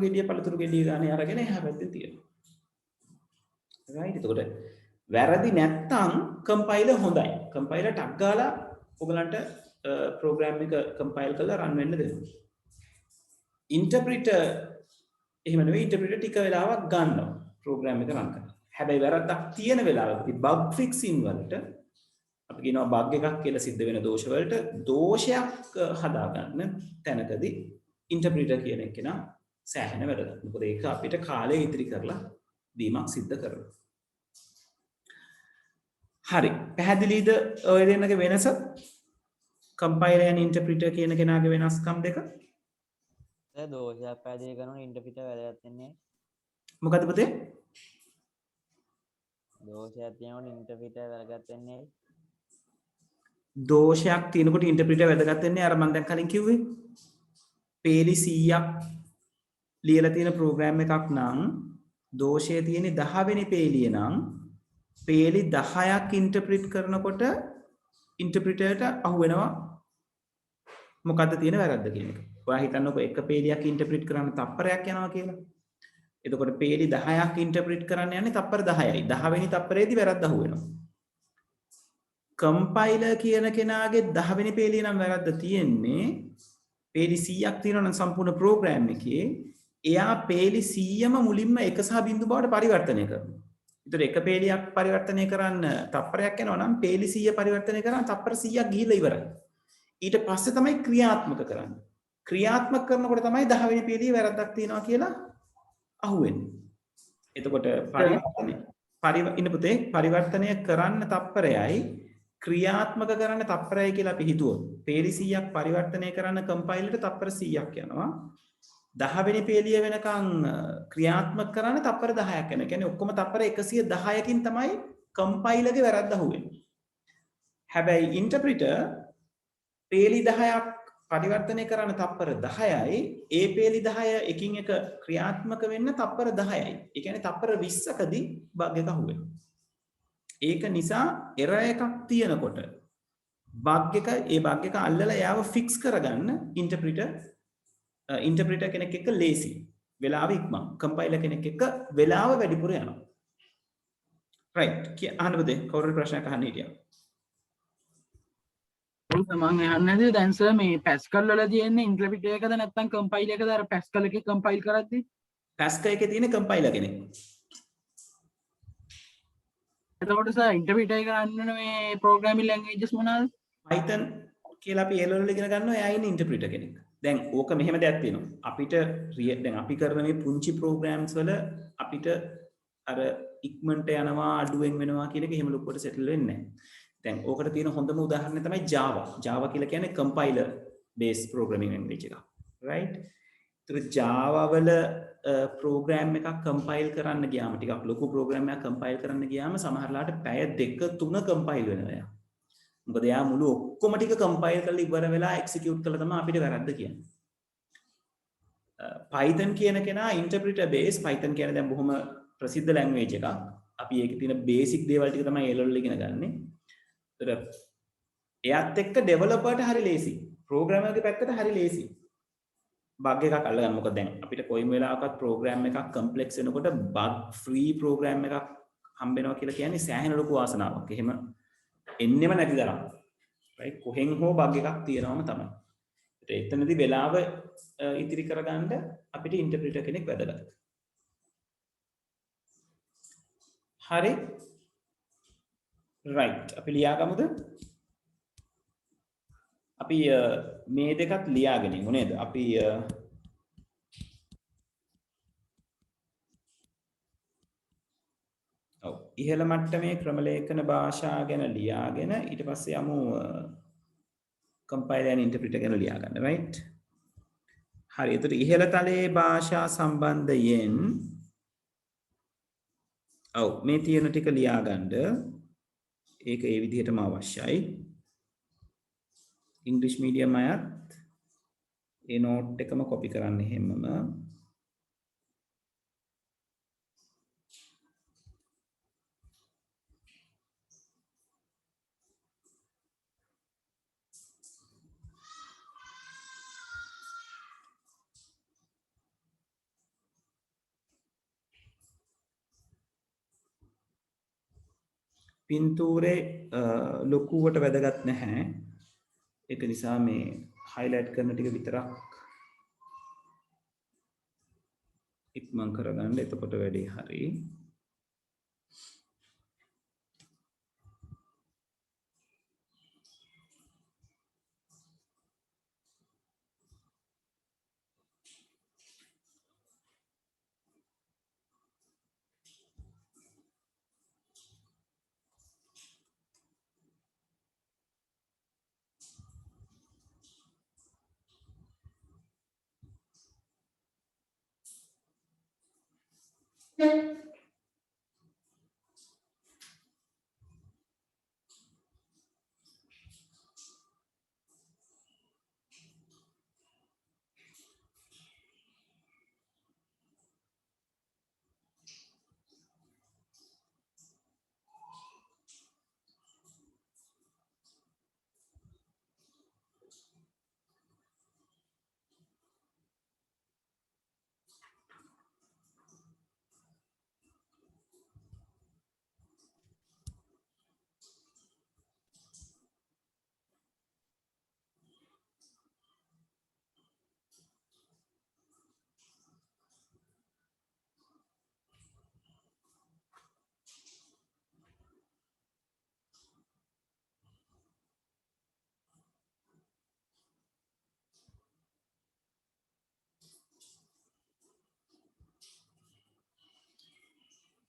ගෙඩිය ගානේ අරගෙන එහා පැත්තේ තියෙනවා. right එතකොට වැරදි නැත්තම් කම්පයිලර් හොඳයි. කම්පයිලර් ටක් ගාලා ඔයගලන්ට ප්‍රෝග්‍රෑම් එක කම්පයිල් කරලා රන් වෙන්න දෙනවා. ඉන්ටර්ප්‍රිටර් එහෙම නෙවෙයි ඉන්ටර්ප්‍රිටර් ටික වෙලාවක් ගන්නවා ප්‍රෝග්‍රෑම් එක රන් කරන්න. හැබැයි වැරද්දක් තියෙන වෙලාවකදී බග් ෆික්සින් වලට අපි කියනවා බග් එකක් කියලා සිද්ධ වෙන දෝෂ වලට දෝෂයක් හදාගන්න තැනකදී ඉන්ටර්ප්‍රිටර් කියන කෙනා සෑහෙන වැදගත්. මොකද ඒක අපිට කාලය ඉතිරි කරලා දීමක් සිද්ධ කරනවා. හරි. පැහැදිලිද ඔය දෙන්නගේ වෙනස? කම්පයිලර් and ඉන්ටර්ප්‍රිටර් කියන කෙනාගේ වෙනස්කම් දෙක? දෝෂයක් පැහැදිලි කරන ඉන්ටර්ප්‍රිටර් වැදගත් වෙන්නේ. මොකද පුතේ? දෝෂයක් තියෙනකොට ඉන්ටර්ප්‍රිටර් වැදගත් වෙන්නේ. දෝෂයක් තියෙනකොට ඉන්ටර්ප්‍රිටර් වැදගත් වෙන්නේ අර මම දැන් කලින් කිව්වේ. පේලි 100ක් ලියලා තියෙන ප්‍රෝග්‍රෑම් එකක් නම් දෝෂය තියෙන්නේ 10 වෙනි පේලිය නම් පේලි 10ක් ඉන්ටර්ප්‍රිට් කරනකොට ඉන්ටර්ප්‍රිටර්ට අහු වෙනවා මොකද්ද තියෙන වැරද්ද කියන එක. ඔයා හිතන්නකෝ එක පේලියක් ඉන්ටර්ප්‍රිට් කරන්න තප්පරයක් යනවා කියලා. එතකොට පේලි 10ක් ඉන්ටර්ප්‍රිට් කරන්න යන්නේ තප්පර 10යි. 10 වෙනි තප්පරේදී වැරද්ද අහු වෙනවා. කම්පයිලර් කියන කෙනාගේ 10 වෙනි පේලිය නම් වැරද්ද තියෙන්නේ පේලි 100ක් තියෙනවා නම් සම්පූර්ණ ප්‍රෝග්‍රෑම් එකේ එයා පේලි 100ම මුලින්ම 1 සහ බිංදු බවට පරිවර්තනය කරනවා. ඒතර එක පේලියක් පරිවර්තනය කරන්න තප්පරයක් යනවා නම් පේලි 100 පරිවර්තනය කරන්න තප්පර 100ක් ගිහිල්ලා ඉවරයි. ඊට පස්සේ තමයි ක්‍රියාත්මක කරන්නේ. ක්‍රියාත්මක කරනකොට තමයි 10 වෙනි පේලියේ වැරද්දක් තියෙනවා කියලා අහුවෙන්නේ. එතකොට පරිවර්තනය කරන්න තප්පරයයි ක්‍රියාත්මක කරන්න තප්පරයයි කියලා අපි හිතුවොත් පේලි 100ක් පරිවර්තනය කරන්න කම්පයිලරට තප්පර 100ක් යනවා. 10 වෙනි පේලිය වෙනකන් ක්‍රියාත්මක කරන්න තප්පර 10ක් යනවා. කියන්නේ ඔක්කොම තප්පර 110කින් තමයි කම්පයිලර්ගේ වැරද්ද අහුවෙන්නේ. හැබැයි ඉන්ටර්ප්‍රිටර් පේලි 10ක් පරිවර්තනය කරන්න තප්පර 10යි ඒ පේලි 10 එකින් එක ක්‍රියාත්මක වෙන්න තප්පර 10යි. ඒ කියන්නේ තප්පර 20කදී බග් එක අහුවෙනවා. ඒක නිසා එරර් එකක් තියෙනකොට බග් එක අල්ලලා එයාව ෆික්ස් කරගන්න ඉන්ටර්ප්‍රිටර් කෙනෙක් එක්ක ලේසි. වෙලාව ඉක්මන්. කම්පයිලර් කෙනෙක් එක්ක වෙලාව වැඩිපුර යනවා. රයිට්. අහන්න පුතේ කවුරුත් ප්‍රශ්නයක් අහන්න හිටියා. මම අහන්නේ දැන් සර් මේ පැස්කල් වල තියෙන්නේ ඉන්ටර්ප්‍රිටර් එකද නැත්නම් කම්පයිලර් එකද? අර පැස්කල් එකේ කම්පයිල් කරද්දී පැස්කල් එකේ තියෙන කම්පයිලර් කෙනෙක්. එතකොට සර් ඉන්ටර්ප්‍රිටර් එක ගන්න මේ ප්‍රෝග්‍රෑමින් ලැන්ග්වේජස් මොනවාද? Python කියලා අපි A level වල ඉගෙන ගන්නවා එයා ඉන්නේ ඉන්ටර්ප්‍රිටර් කෙනෙක්. දැන් ඕක මෙහෙම දෙයක් තියෙනවා. අපිට දැන් අපි කරන මේ පුංචි ප්‍රෝග්‍රෑම්ස් වල අපිට අර ඉක්මනට යනවා අඩුවෙන් වෙනවා කියන එක එහෙම ලොකුවට සෙටල් වෙන්නේ නැහැ. දැන් ඕකට තියෙන හොඳම උදාහරණය තමයි Java. Java කියලා කියන්නේ compiler based programming language එකක්. right? ඒතර Java වල ප්‍රෝග්‍රෑම් එකක් කම්පයිල් කරන්න ගියාම ටිකක් ලොකු ප්‍රෝග්‍රෑම් එකක් කම්පයිල් කරන්න ගියාම සමහරලාට පැය 2-3 කම්පයිල් වෙනවා එයා. මොකද එයා මුළු ඔක්කොම ටික කම්පයිල් කරලා ඉවර වෙලා එක්සිකියුට් කළා තමයි අපිට වැරද්ද කියන්නේ. Python කියන කෙනා interpreter based Python කියන්නේ දැන් බොහොම ප්‍රසිද්ධ language එකක්. අපි ඒකේ තියෙන basic දේවල් ටික තමයි A level වල ඉගෙන ගන්නෙ. ඒතර එයාත් එක්ක developer-ට හරි ලේසි. programmer-ගේ පැත්තට හරි ලේසි. බග් එකක් අල්ලගන්න. මොකද දැන් අපිට කොයිම වෙලාවකත් ප්‍රෝග්‍රෑම් එකක් කම්ප්ලෙක්ස් වෙනකොට බග් ෆ්‍රී ප්‍රෝග්‍රෑම් එකක් හම්බ වෙනවා කියලා කියන්නේ සෑහෙන ලොකු වාසනාවක්. එහෙම එන්නෙම නැති තරම්. right? කොහෙන් හෝ බග් එකක් තියෙනවම තමයි. එතනදී වෙලාව ඉතිරි කරගන්න අපිට ඉන්ටර්ප්‍රිටර් කෙනෙක් වැදගත්. හරි. right. අපි ලියාගමුද? අපි මේ දෙකත් ලියාගෙන ඉමු නේද? අපි ඉහළ මට්ටමේ ක්‍රමලේඛන භාෂා ගැන ලියාගෙන ඊට පස්සේ යමු compiler and interpreter ගැන ලියා ගන්න. right? හරි. එතකොට ඉහළ තලයේ භාෂා සම්බන්ධයෙන් මේ තියෙන ටික ලියා ගන්න. ඒක ඒ විදිහටම අවශ්‍යයි. English medium අයත් ඒ note එකම copy කරන්න හැමම. පින්තූරේ ලොකුවට වැදගත් නැහැ. ඒක නිසා මේ highlight කරන ටික විතරක් ඉක්මන් කරගන්න. එතකොට වැඩේ හරි.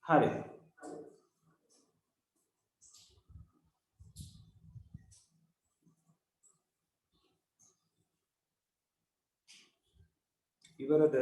හරි. ඉවරද?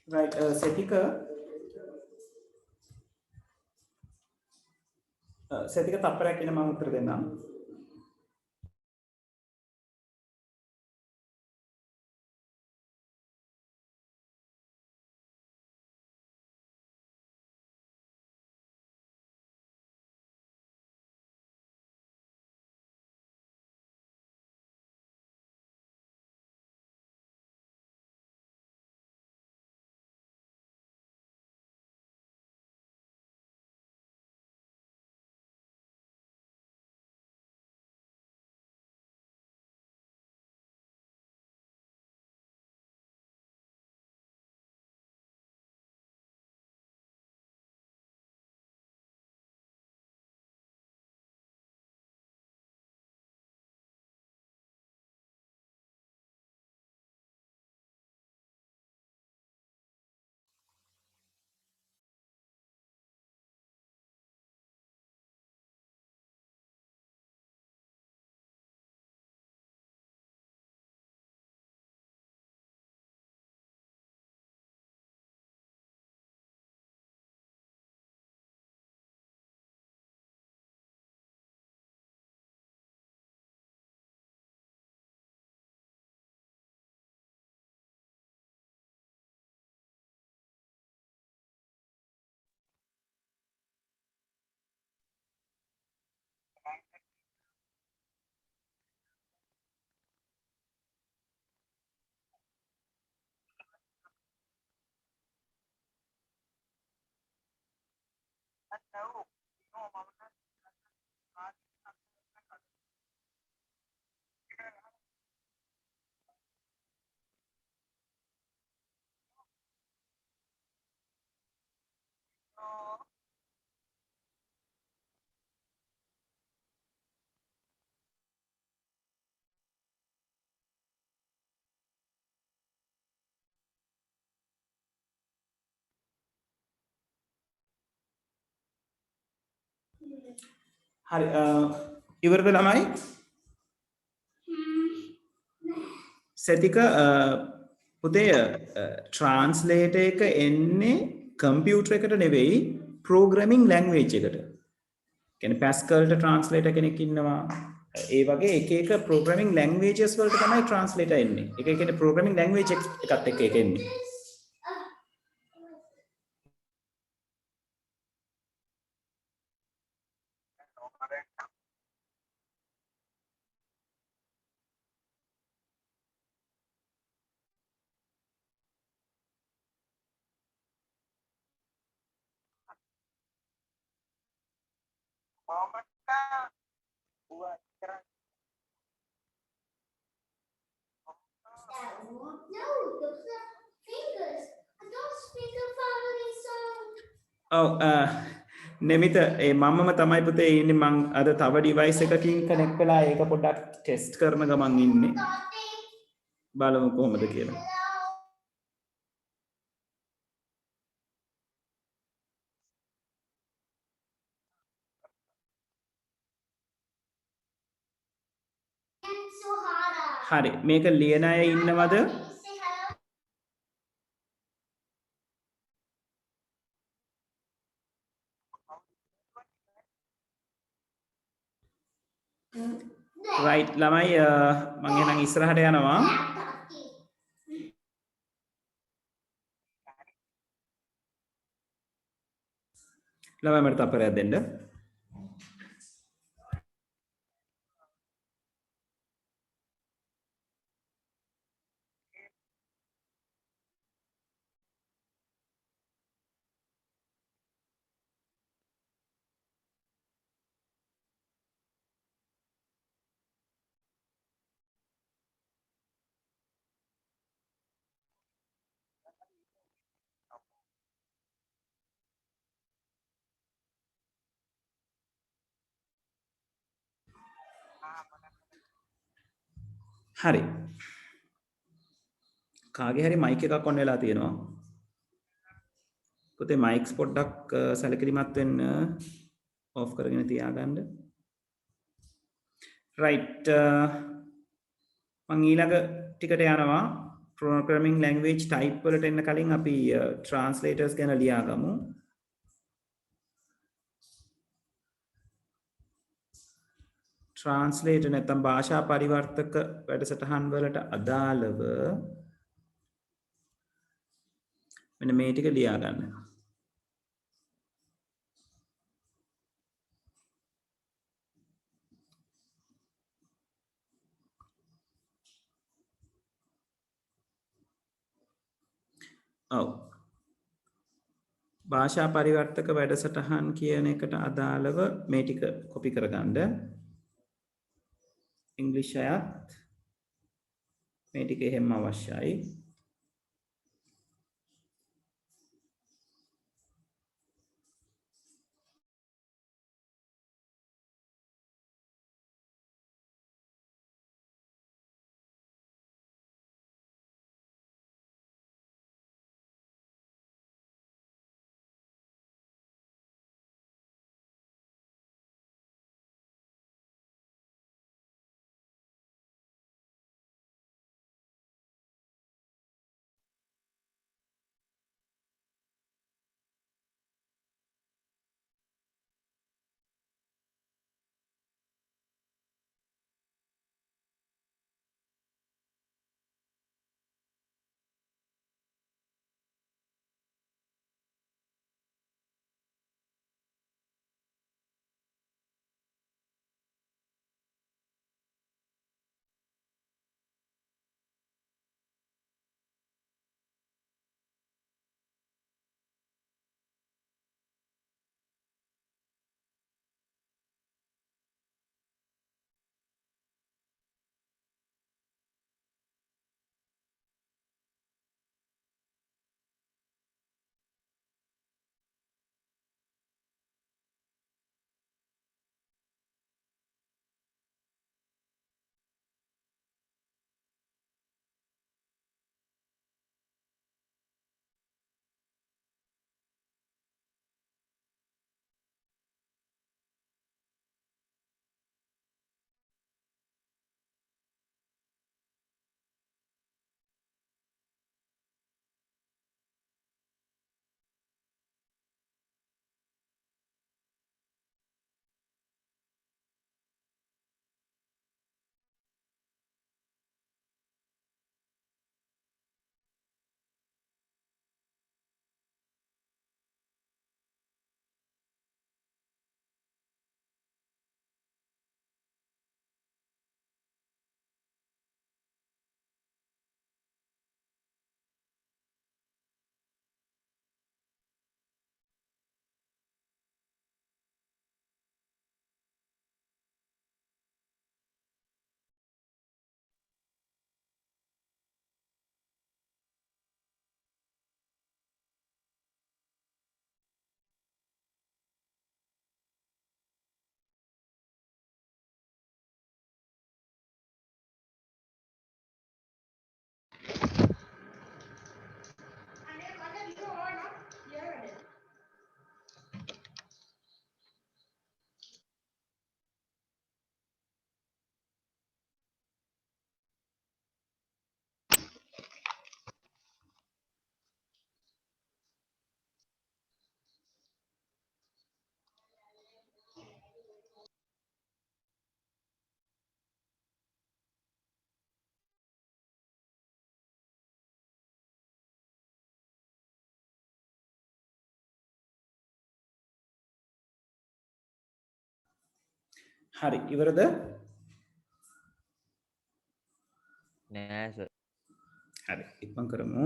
right සෙතික තප්පරයක් ඉන්න මම උත්තර දෙන්නම්. හරි ඉවරද ළමයි? සතික පුතේ ට්‍රාන්ස්ලේටර් එක එන්නේ කම්පියුටර් එකට නෙවෙයි ප්‍රෝග්‍රෑමින් ලැන්ග්වේජ් එකට. කියන්නේ පැස්කල්ට ට්‍රාන්ස්ලේටර් කෙනෙක් ඉන්නවා. ඒ වගේ එක එක ප්‍රෝග්‍රෑමින් ලැන්ග්වේජස් වලට තමයි ට්‍රාන්ස්ලේටර් එන්නේ. එක එකනේ ප්‍රෝග්‍රෑමින් ලැන්ග්වේජ් එකත් එක්ක ඒක එන්නේ. No, those are fingers. I don't speak a family song. ඔව් නෙමිත ඒ මමම තමයි පුතේ ඉන්නේ මං අද තව ඩිවයිස් එකකින් කනෙක්ට් වෙලා ඒක පොඩ්ඩක් ටෙස්ට් කරන ගමන් ඉන්නේ. බලමු කොහොමද කියලා. So hard. හරි මේක ලියන අය ඉන්නවද? Say hello. රයිට් ළමයි මං එහෙනම් ඉස්සරහට යනවා. ළමයි මට තප්පරයක් දෙන්න. හරි කාගේ හරි මයික් එකක් ඔන් වෙලා තියෙනවා පුතේ මයික්ස් පොඩ්ඩක් සැලකිලිමත් වෙන්න ඔෆ් කරගෙන තියාගන්න රයිට් මම ඊළඟ ටිකට යනවා ප්‍රෝග්‍රෑමින් ලැන්ග්වේජ් ටයිප් වලට එන්න කලින් අපි ට්‍රාන්ස්ලේටර්ස් ගැන ලියාගමු ට්‍රාන්ස්ලේටර් නැත්නම් භාෂා පරිවර්තක වැඩසටහන් වලට අදාළව මෙන්න මේ ටික ලියා ගන්න. ඔව්. භාෂා පරිවර්තක වැඩසටහන් කියන එකට අදාළව මේ ටික කොපි කරගන්න. ඉංග්‍රීසි අයත් මේ ටික එහෙම අවශ්‍යයි. හරි ඉවරද? නෑ සර්. හරි ඉක්මන් කරමු.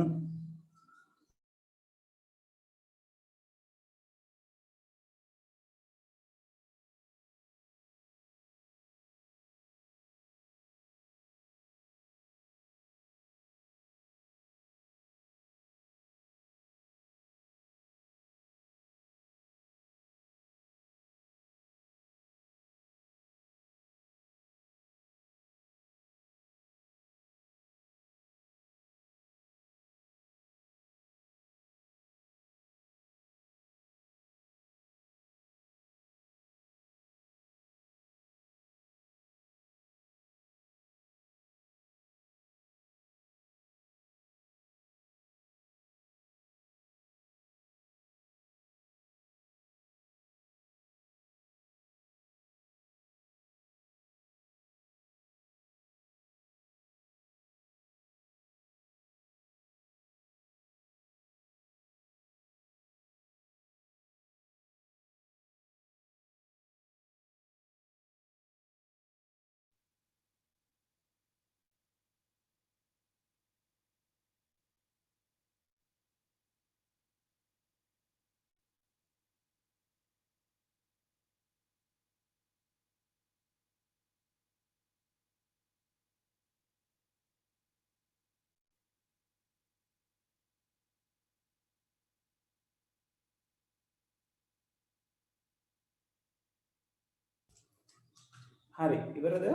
හරි ඉවරද?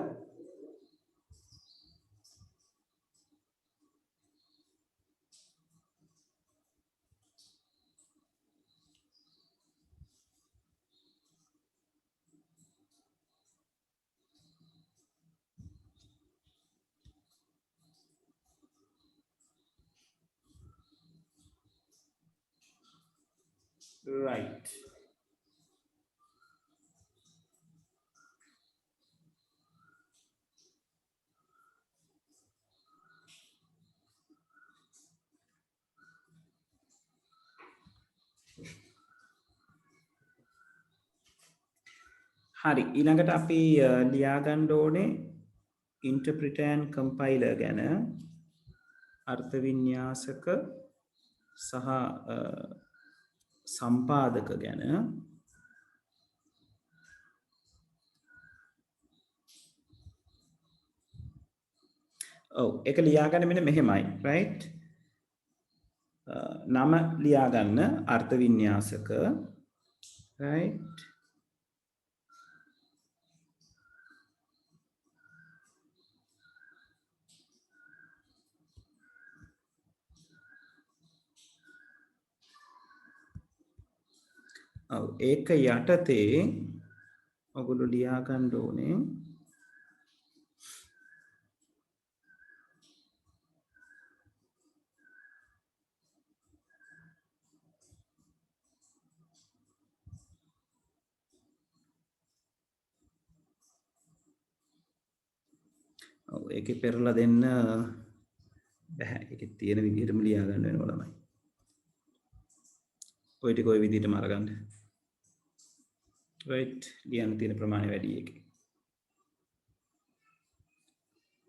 right. හරි ඊළඟට අපි ලියා ගන්න ඕනේ interpreter and compiler ගැන අර්ථ වින්‍යාසක සහ සම්පාදක ගැන ඔව් ඒක ලියා ගන්න මෙන්න මෙහෙමයි right නම ලියා ගන්න අර්ථ වින්‍යාසක right ඔව් ඒක යටතේ ඔගොල්ලෝ ලියා ගන්න ඕනේ ඔව් ඒකේ පෙරලා දෙන්න බෑ ඒකේ තියෙන විදිහටම ලියා ගන්න වෙනවා ළමයි ඔය ටික ඔය විදිහටම අරගන්න right ලියන්න තියෙන ප්‍රමාණය වැඩි එකේ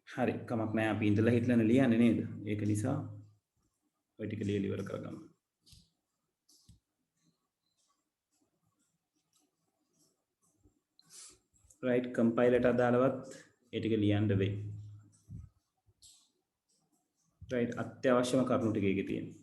හරි කමක් නැහැ අපි ඉඳලා හිටලානේ ලියන්නේ නේද ඒක නිසා ඔය ටික ලියලා ඉවර කරගමු right compiler ට අදාළවත් ඒ ටික ලියන්න වෙයි right අත්‍යවශ්‍යම කරුණු ටික ඒකේ තියෙනවා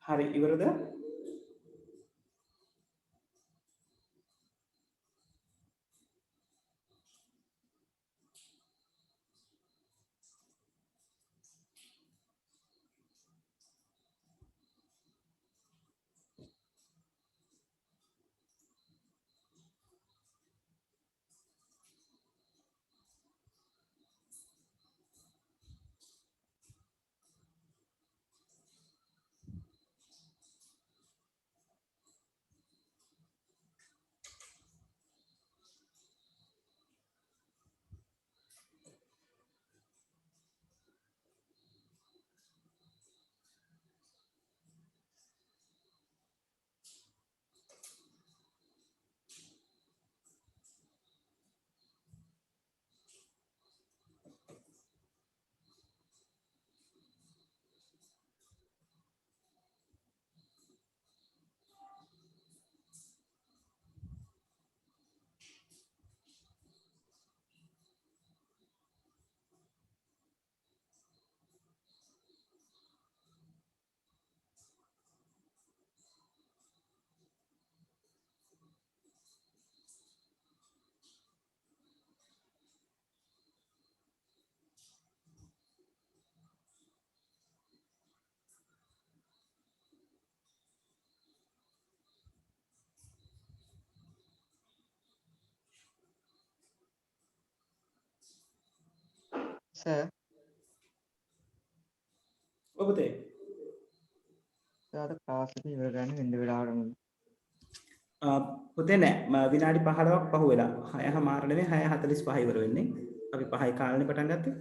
හරි ඉවරද? සර් ඔබතේ අද ක්ලාස් එක ඉවර ගන්න වෙන්න වෙලාවටම පුතේ නෑ විනාඩි 15ක් පහු වෙලා 6:00 නෙමෙයි 6:45 ඉවර වෙන්නේ. අපි 5යි කාලනේ පටන් ගත්තේ.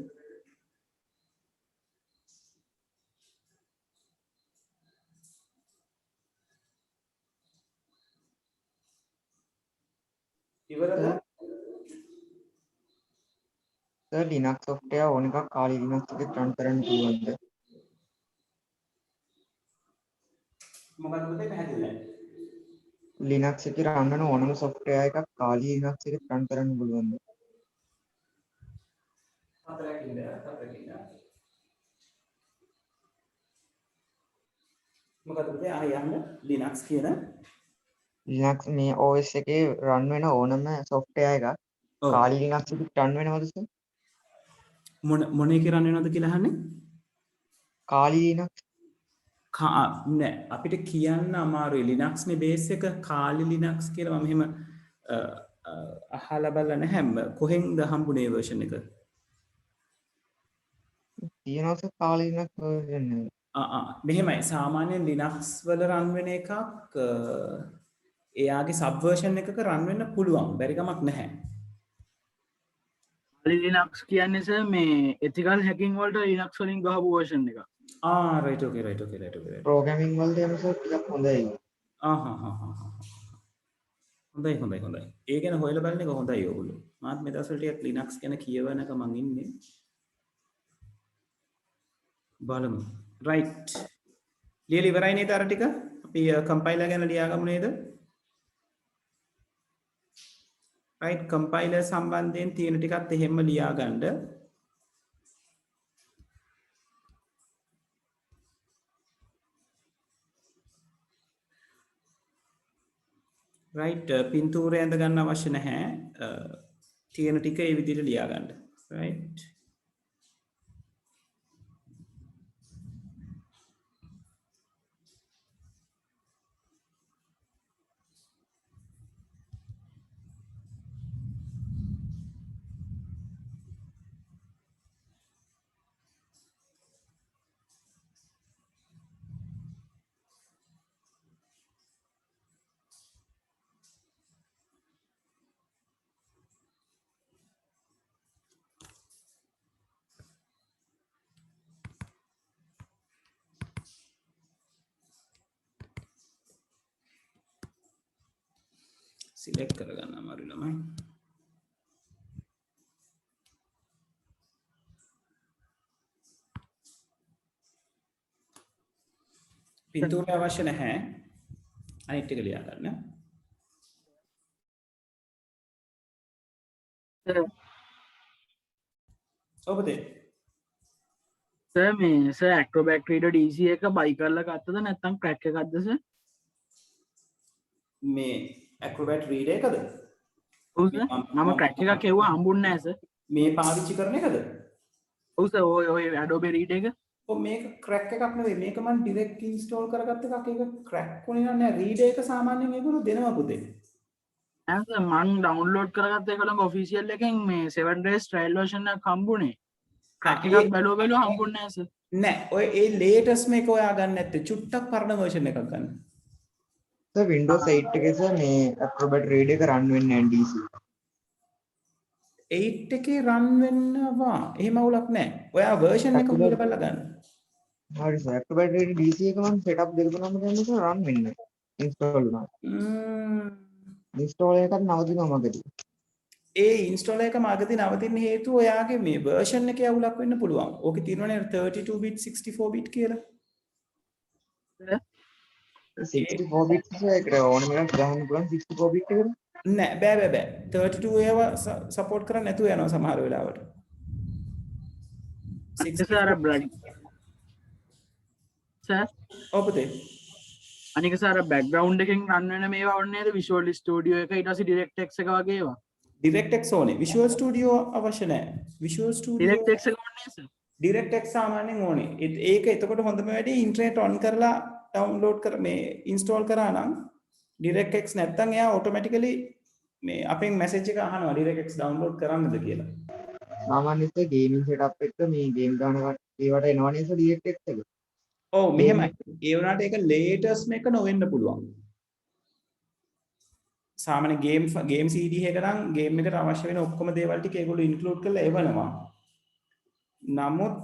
ඉවරද? සර් Linux software ඕන එකක් කාලි Linux එකේ run කරන්න පුළුවන්ද? මොකක්ද පුතේ පැහැදිලි නැහැ. Linux එකේ run වෙන ඕනම software එකක් කාලි Linux එකේ run කරන්න පුළුවන්ද? හතරක් ඉඳලා මොකද පුතේ ආයෙ යන්න Linux කියන Linux මේ OS එකේ run වෙන ඕනම software එකක් ඔව් කාලි Linux එකේ run වෙනවද සර්? මොන එකේ රන් වෙනවද කියලා අහන්නේ? කාලි Linux නෑ අපිට කියන්න අමාරුයි Linux නේ බේස් එක කාලි Linux කියලා මම එහෙම අහලා බලලා නැහැ කොහෙන්ද හම්බුනේ version එක තියෙනවා සර් කාලි Linux version එක. මෙහෙමයි සාමාන්‍යයෙන් Linux වල රන් වෙන එකක් එයාගේ සබ් version එකක රන් වෙන්න පුළුවන් බැරි කමක් නැහැ. Linux කියන්නේ සර් මේ ethical hacking වලට Linux වලින් ගහපු version එක. right okay right okay right okay right. programming වලට යන සර් ටිකක් හොඳයි. හොඳයි හොඳයි හොඳයි. ඒ ගැන හොයලා බලන එක හොඳයි ඔයගොල්ලෝ. මාත් මේ දවස්වල ටිකක් Linux ගැන කියවනක මං ඉන්නේ. බලමු. right. ලියලා ඉවරයි නේද අර ටික? අපි compiler ගැන ලියාගමු නේද? right compiler සම්බන්ධයෙන් තියෙන ටිකත් එහෙම ලියා ගන්න. right පින්තූරය ඇඳ ගන්න අවශ්‍ය නැහැ. තියෙන ටික ඒ විදිහට ලියා ගන්න. right select කරගන්න අමාරු ළමයි. පින්තූරය අවශ්‍ය නැහැ. අනිත් ටික ලියා ගන්න. ඔබතේ සර් මේ සර් ඇක්‍රොබැට් රීඩර් DC එක බයි කරලා ගත්තද නැත්නම් ක්‍රැක් එකක්ද සර්? මේ Acrobat Reader එකද? ඔව් සර් මම ක්‍රැක් එකක් එව්වා හම්බුන්නේ නැහැ සර්. මේ පාවිච්චි කරන එකද? ඔව් සර් ඔය Adobe Reader එක ඔව් මේක ක්‍රැක් එකක් නෙවෙයි. මේක මම ඩිරෙක්ට් ඉන්ස්ටෝල් කරගත්ත එකක්. ඒක ක්‍රැක් වුණේ නෑ. රීඩර් එක සාමාන්‍යයෙන් ඒගොල්ලෝ දෙනවා පුතේ. නෑ සර් මං ඩවුන්ලෝඩ් කරගත්ත ඒගොල්ලන්ගේ ඔෆිෂියල් එකෙන් මේ 7 days trial version එකක් හම්බුනේ. ක්‍රැක් එකක් බැලුවා හම්බුන්නේ නැහැ සර්. නෑ ඔය ඒ ලේටස්ට් මේක ඔයා ගන්න නැත්තේ චුට්ටක් පරණ version එකක් ගන්න. සර් Windows 8 එකේ සර් මේ Acrobat Reader එක run වෙන්නේ නැහැ DC. 8 එකේ run වෙනවා. එහෙම අවුලක් නෑ. ඔයා version එක උඩට බලලා ගන්න. හරි සර් Acrobat Reader DC එක මම setup දෙක තුනම කරලා සර් run වෙන්නේ install වුණා. install එකත් නවතිනවා මගදී. ඒ ඉන්ස්ටෝල් එක මගදී නවතින්න හේතුව ඔයාගේ මේ version එකේ අවුලක් වෙන්න පුළුවන්. ඕකේ තියෙනවනේ 32 bit 64 bit කියලා. 64 bit එකට ඕනම එකක් ගහන්න පුළුවන් 64 bit එකට. නෑ බෑ 32 ඒවා සපෝට් කරන්නේ නැතුව යනවා සමහර වෙලාවට. සර් බ්ලඩ් සර් ඔව් පුතේ. අනික සර් බෑග්ග්‍රවුන්ඩ් එකෙන් රන් වෙන මේවා ඕනේ නේද Visual Studio එක ඊට පස්සේ DirectX එක වගේ ඒවා. DirectX ඕනේ. Visual Studio අවශ්‍ය නෑ. Visual Studio DirectX එක ඕනේ සර්. DirectX සාමාන්‍යයෙන් ඕනේ. ඒක එතකොට හොඳම වැඩේ ඉන්ටර්නෙට් ඔන් කරලා ඩවුන්ලෝඩ් කර මේ ඉන්ස්ටෝල් කරා නම් DirectX නැත්තම් එයා ඔටෝමැටිකලි මේ අපෙන් මැසේජ් එක අහනවා DirectX ඩවුන්ලෝඩ් කරන්නද කියලා. සාමාන්‍යයෙන් ගේමින් setup එක මේ ගේම් ගන්න ඒවට එනවනේ සර් DirectX එක. ඔව් මෙහෙමයි. ඒ වුණාට ඒක ලේටස්ට් එක නොවෙන්න පුළුවන්. සාමාන්‍ය ගේම් CD එක නම් ගේම් එකට අවශ්‍ය වෙන ඔක්කොම දේවල් ටික ඒගොල්ලෝ ඉන්ක්ලූඩ් කරලා එවනවා. නමුත්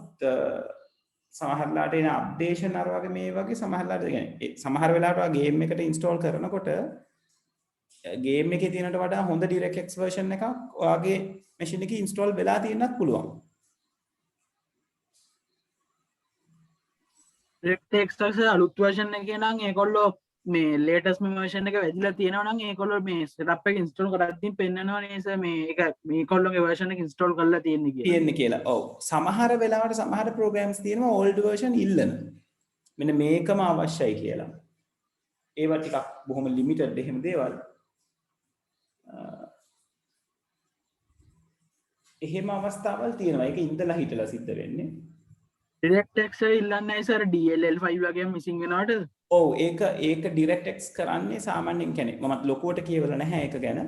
සමහරලාට එන අප්ඩේෂන් අර වගේ මේ වගේ සමහරලාට කියන්නේ සමහර වෙලාවට ඔයා ගේම් එකට ඉන්ස්ටෝල් කරනකොට ගේම් එකේ තියෙනට වඩා හොඳ DirectX version එකක් ඔයාගේ මැෂින් එකේ ඉන්ස්ටෝල් වෙලා තියෙන්නත් පුළුවන්. DirectX එකේ අලුත් version එකේ නම් ඒගොල්ලෝ මේ latest version එක වැදිලා තියෙනවා නම් ඒගොල්ලෝ මේ setup එක install කරද්දී පෙන්නනවා නේද මේ ඒක මේගොල්ලෝගේ version එක install කරලා තියෙන්නේ කියලා. ඔව්. සමහර වෙලාවට සමහර programs තියෙනවා old version ඉල්ලන. මෙන්න මේකම අවශ්‍යයි කියලා. ඒවා ටිකක් බොහොම limited එහෙම දේවල්. එහෙම අවස්ථාවල් තියෙනවා. ඒක ඉඳලා හිටලා සිද්ධ වෙන්නේ. DirectX ඉල්ලන්නේ නැහැ සර් DLL5 වගේ මිසින් වෙනවට. ඔව් ඒක DirectX කරන්නේ සාමාන්‍යයෙන් කියන්නේ මමත් ලොකුවට කියවලා නැහැ ඒක ගැන.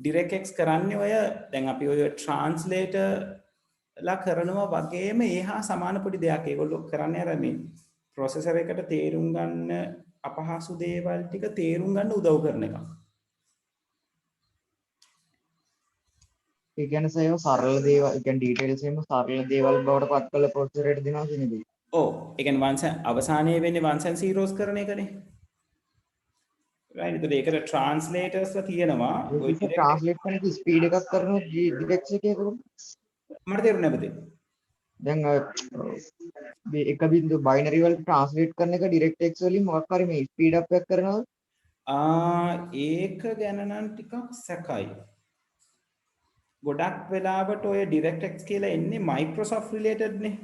DirectX කරන්නේ ඔය දැන් අපි ඔය translator ලා කරනවා වගේම ඒහා සමාන පොඩි දෙයක්. ඒගොල්ලෝ කරන්නේ අර මේ processor එකට තේරුම් ගන්න අපහසු දේවල් ටික තේරුම් ගන්න උදව් කරන එකක්. ඒ කියන්නේ සර් ඒවා සරල දේවල්, ඒ කියන්නේ details එහෙම සරල දේවල් බවට පත් කළ processor එකට දෙනවා කියන දේ. ඔව් ඒ කියන්නේ ones අවසානයේ වෙන්නේ ones and zeros කරන එකනේ. right ඒකට translators ලා තියෙනවා. ඔය translate කරන ස්පීඩ් එකක් කරනවා DirectX එකේ කරමු. මට තේරුණා නැබදේ. දැන් මේ එක බින්දු binary වලට translate කරන එක DirectX වලින් මොකක් හරි මේ ස්පීඩ් අප් එකක් කරනවද? ඒක ගැන නම් ටිකක් සැකයි. ගොඩක් වෙලාවට ඔය DirectX කියලා එන්නේ Microsoft related නේ.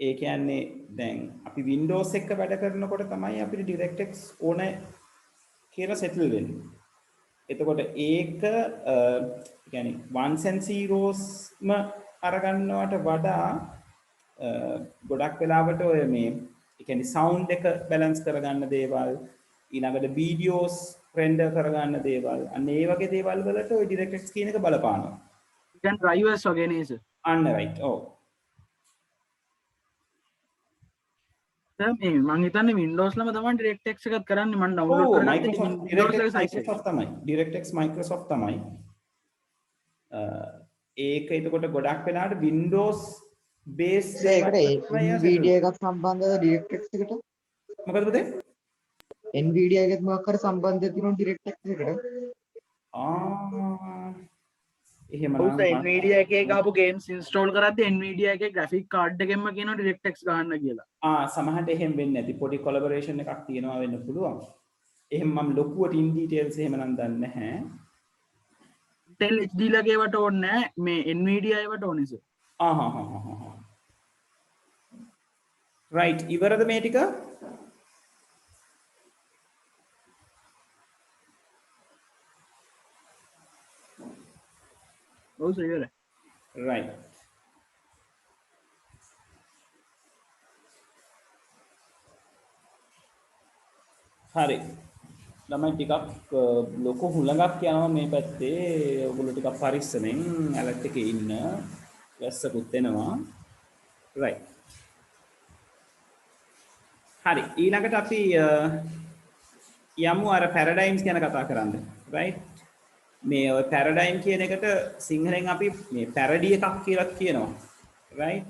ඒ කියන්නේ දැන් අපි Windows එක වැඩ කරනකොට තමයි අපිට DirectX ඕන කියලා settle වෙන්නේ. එතකොට ඒක කියන්නේ ones and zeros ම අරගන්නවට වඩා ගොඩක් වෙලාවට ඔය මේ ඒ කියන්නේ sound එක balance කරගන්න දේවල් ඊළඟට videos render කරගන්න දේවල් අන්න ඒ වගේ දේවල් වලට ඔය DirectX කියන එක බලපානවා. දැන් drivers වගේ නේද? අන්න right. ඔව්. දැන් මේ මම හිතන්නේ Windows ලම තමයි DirectX එකත් කරන්නේ මම download කරගත්තේ Microsoft තමයි. DirectX Microsoft තමයි. ඒක එතකොට ගොඩක් වෙලාවට Windows base ඒකට Nvidia එකක් සම්බන්ධද DirectX එකට? මොකද පුතේ? Nvidia එකත් මොකක් හරි සම්බන්ධයක් තියෙනවා DirectX එකට? එහෙම ඔව් නම් සර් Nvidia එකේ ගහපු games install කරද්දී Nvidia එකේ graphic card එකෙන්ම කියනවා DirectX ගහන්න කියලා. සමහරට එහෙම වෙන්නේ නැති පොඩි collaboration එකක් තියෙනවා වෙන්න පුළුවන්. එහෙම මම ලොකුවට in details එහෙම නම් දන්නේ නැහැ. Intel HD ලගේ වට ඕනේ නැහැ මේ Nvidia ඒවට ඕනේ සර්. right ඉවරද මේ ටික ඔව් සර් ඉවරයි. right හරි ළමයි ටිකක් ලොකු හුලඟක් යනවා මේ පැත්තේ ඔයගොල්ලෝ ටිකක් පරිස්සමෙන් ඇලර්ට් එකේ ඉන්න වැස්සකුත් එනවා right හරි ඊළඟට අපි යමු අර පැරඩයිම්ස් ගැන කතා කරන්න right මේ ඔය පැරඩයිම් කියන එකට සිංහලෙන් අපි මේ පැරඩි එකක් කියලා කියනවා right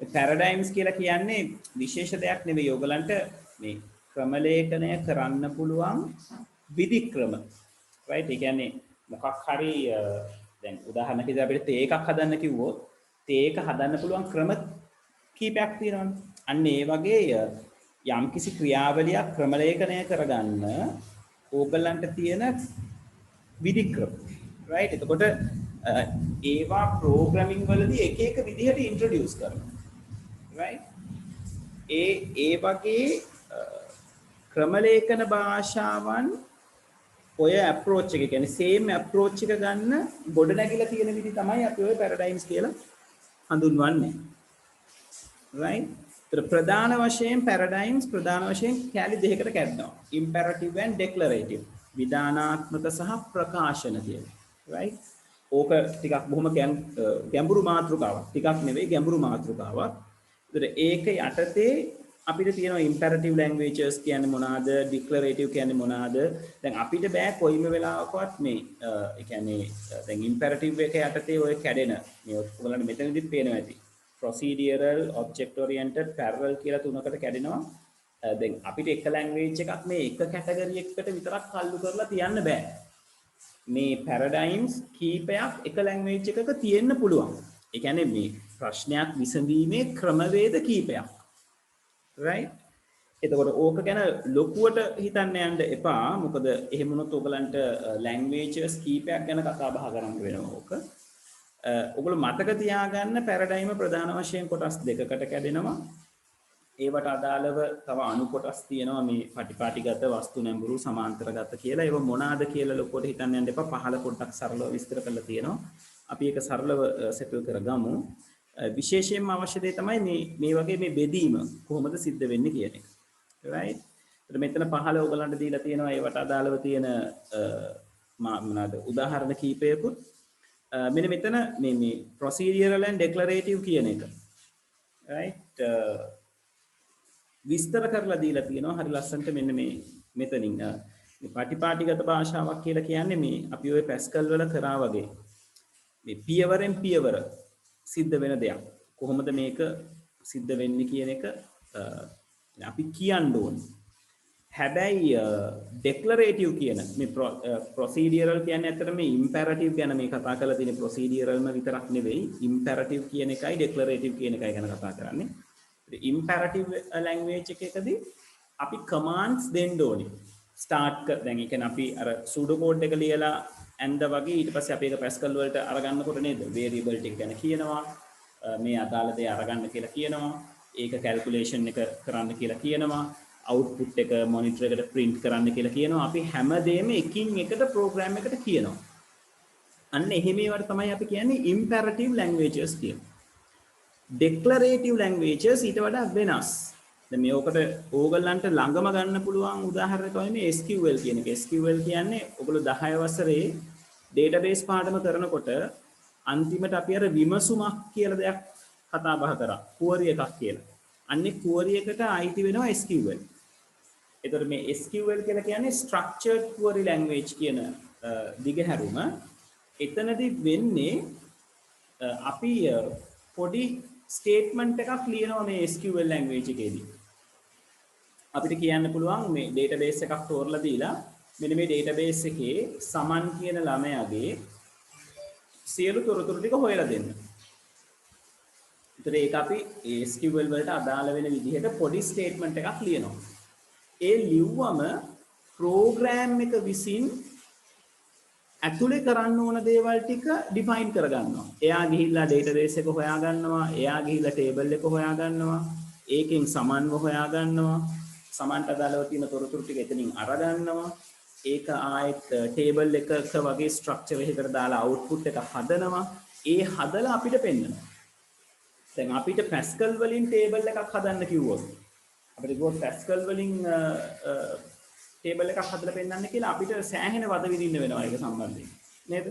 පැරඩයිම්ස් කියලා කියන්නේ විශේෂ දෙයක් නෙවෙයි ඔයගලන්ට මේ ක්‍රමලේඛනය කරන්න පුළුවන් විධික්‍රම right ඒ කියන්නේ මොකක් හරි දැන් උදාහරණයක් විදිහට අපිට තේ එකක් හදන්න කිව්වොත් තේ එක හදන්න පුළුවන් ක්‍රම කීපයක් තියෙනවානේ අන්න ඒ වගේ යම්කිසි ක්‍රියාවලියක් ක්‍රමලේඛනය කරගන්න ඕගලන්ට තියෙන විධික්‍රම right එතකොට ඒවා ප්‍රෝග්‍රෑමින් වලදී එක එක විදිහට ඉන්ට්‍රොඩියුස් කරනවා right ඒ වගේ ක්‍රමලේඛන භාෂාවන් ඔය අප්‍රෝච් එක කියන්නේ සේම් අප්‍රෝච් එක ගන්න ගොඩ නැගිලා තියෙන විදි තමයි අපි ඔය පැරඩයිම්ස් කියලා හඳුන්වන්නේ right ප්‍රධාන වශයෙන් පැරඩයිම්ස් ප්‍රධාන වශයෙන් කැලි දෙකකට කැඩෙනවා ඉම්පෙරටිව් and ඩෙක්ලරේටිව් විධානාත්මක සහ ප්‍රකාශන කියලා right ඕක ටිකක් බොහොම ගැඹුරු මාතෘකාවක් ටිකක් නෙවෙයි ගැඹුරු මාතෘකාවක් ඒතර ඒක යටතේ අපිට තියෙනවා ඉම්පෙරටිව් ලැන්ග්වේජස් කියන්නේ මොනවාද ඩික්ලරේටිව් කියන්නේ මොනවාද දැන් අපිට බෑ කොයිම වෙලාවකවත් මේ ඒ කියන්නේ දැන් ඉම්පෙරටිව් එක යටතේ ඔය කැඩෙන මේ ඔයගොල්ලන්ට මෙතනදිත් පේනවා ඇති procedural object oriented parallel කියලා තුනකට කැඩෙනවා දැන් අපිට එක ලැන්ග්වේජ් එකක් මේ එක කැටගරි එකකට විතරක් කල්ලු කරලා තියන්න බෑ මේ පැරඩයිම්ස් කීපයක් එක ලැන්ග්වේජ් එකක තියෙන්න පුළුවන් ඒ කියන්නේ මේ ප්‍රශ්නයක් විසඳීමේ ක්‍රමවේද කීපයක් right එතකොට ඕක ගැන ලොකුවට හිතන්න යන්න එපා මොකද එහෙම වුණොත් ඔයගලන්ට ලැන්ග්වේජස් කීපයක් ගැන කතා බහ කරන්න වෙනවා ඕක ඔයගොල්ලෝ මතක තියාගන්න පැරඩයිම ප්‍රධාන වශයෙන් කොටස් දෙකකට කැඩෙනවා ඒවට අදාළව තව අණු කොටස් තියෙනවා මේ පටිපාටිගත වස්තු නැඹුරු සමාන්තරගත කියලා ඒව මොනවාද කියලා ලොකුවට හිතන්න යන්න එපා පහළ පොඩ්ඩක් සරලව විස්තර කරලා තියෙනවා අපි ඒක සරලව සෙටල් කරගමු විශේෂයෙන්ම අවශ්‍ය දේ තමයි මේ වගේ මේ බෙදීම කොහොමද සිද්ධ වෙන්නේ කියන එක right එතන මෙතන පහළ ඔයගලන්ට දීලා තියෙනවා ඒවට අදාළව තියෙන මොනවාද උදාහරණ කීපයකුත් මෙන්න මෙතන මේ procedural and declarative කියන එක right විස්තර කරලා දීලා තියෙනවා හරි ලස්සනට මෙන්න මේ මෙතනින් මේ පටිපාටිගත භාෂාවක් කියලා කියන්නේ මේ අපි ඔය පැස්කල් වල කරා වගේ මේ පියවරෙන් පියවර සිද්ධ වෙන දෙයක් කොහොමද මේක සිද්ධ වෙන්නේ කියන එක අපි කියන්න ඕනේ හැබැයි ඩෙක්ලරේටිව් කියන මේ ප්‍රොසීඩියරල් කියන්නේ ඇත්තට මේ ඉම්පෙරටිව් ගැන මේ කතා කරලා තියෙන ප්‍රොසීඩියරල්ම විතරක් නෙවෙයි ඉම්පෙරටිව් කියන එකයි ඩෙක්ලරේටිව් කියන එකයි ගැන කතා කරන්නේ ඉම්පෙරටිව් ලැන්ග්වේජ් එකකදී අපි කමාන්ඩ්ස් දෙන්න ඕනේ ස්ටාර්ට් දැන් ඒ කියන්නේ අපි අර සූඩෝ කෝඩ් එක ලියලා ඇන්ද වගේ ඊට පස්සේ අපි ඒක පැස්කල් වලට අරගන්නකොට නේද වේරියබල් ටික ගැන කියනවා මේ අදාළ දේ අරගන්න කියලා කියනවා ඒක කැල්කියුලේෂන් එක කරන්න කියලා කියනවා output එක monitor එකට print කරන්න කියලා කියනවා අපි හැමදේම එකින් එකට program එකට කියනවා අන්න එහෙම ඒවට තමයි අපි කියන්නේ imperative languages කියලා declarative languages ඊට වඩා වෙනස් දැන් මේකට ඕගලන්ට ළඟම ගන්න පුළුවන් උදාහරණයක් තමයි මේ SQL කියන එක SQL කියන්නේ ඔයගොල්ලෝ 10 වසරේ database පාඩම කරනකොට අන්තිමට අපි අර විමසුමක් කියලා දෙයක් කතා බහ කරා query එකක් කියලා අන්නේ query එකට අයිති වෙනවා SQL එතකොට මේ SQL කියලා කියන්නේ structured query language කියන දිගහැරුම එතනදී වෙන්නේ අපි පොඩි statement එකක් ලියනවා මේ SQL language එකේදී අපිට කියන්න පුළුවන් මේ database එකක් තෝරලා දීලා මෙන්න මේ database එකේ සමන් කියන ළමයාගේ සියලු තොරතුරු ටික හොයලා දෙන්න. ඒතර ඒක අපි SQL වලට අදාළ වෙන විදිහට පොඩි statement එකක් ලියනවා. ඒ ලිව්වම program එක විසින් ඇතුලේ කරන්න ඕන දේවල් ටික ඩිෆයින් කරගන්නවා. එයා ගිහිල්ලා ඩේටාබේස් එක හොයා ගන්නවා. එයා ගිහිල්ලා ටේබල් එක හොයා ගන්නවා. ඒකෙන් සමන්ව හොයා ගන්නවා. සමන්ට අදාළව තියෙන තොරතුරු ටික එතනින් අරගන්නවා. ඒක ආයෙත් ටේබල් එකක වගේ ස්ට්‍රක්චර් එකකට දාලා අවුට්පුට් එක හදනවා. ඒ හදලා අපිට පෙන්නනවා. දැන් අපිට පැස්කල් වලින් ටේබල් එකක් හදන්න කිව්වොත් අපිට ගියොත් පැස්කල් වලින් ටේබල් එකක් හදලා පෙන්නන්න කියලා අපිට සෑහෙන වද විදින්න වෙනවා ඒක සම්බන්ධයෙන් නේද?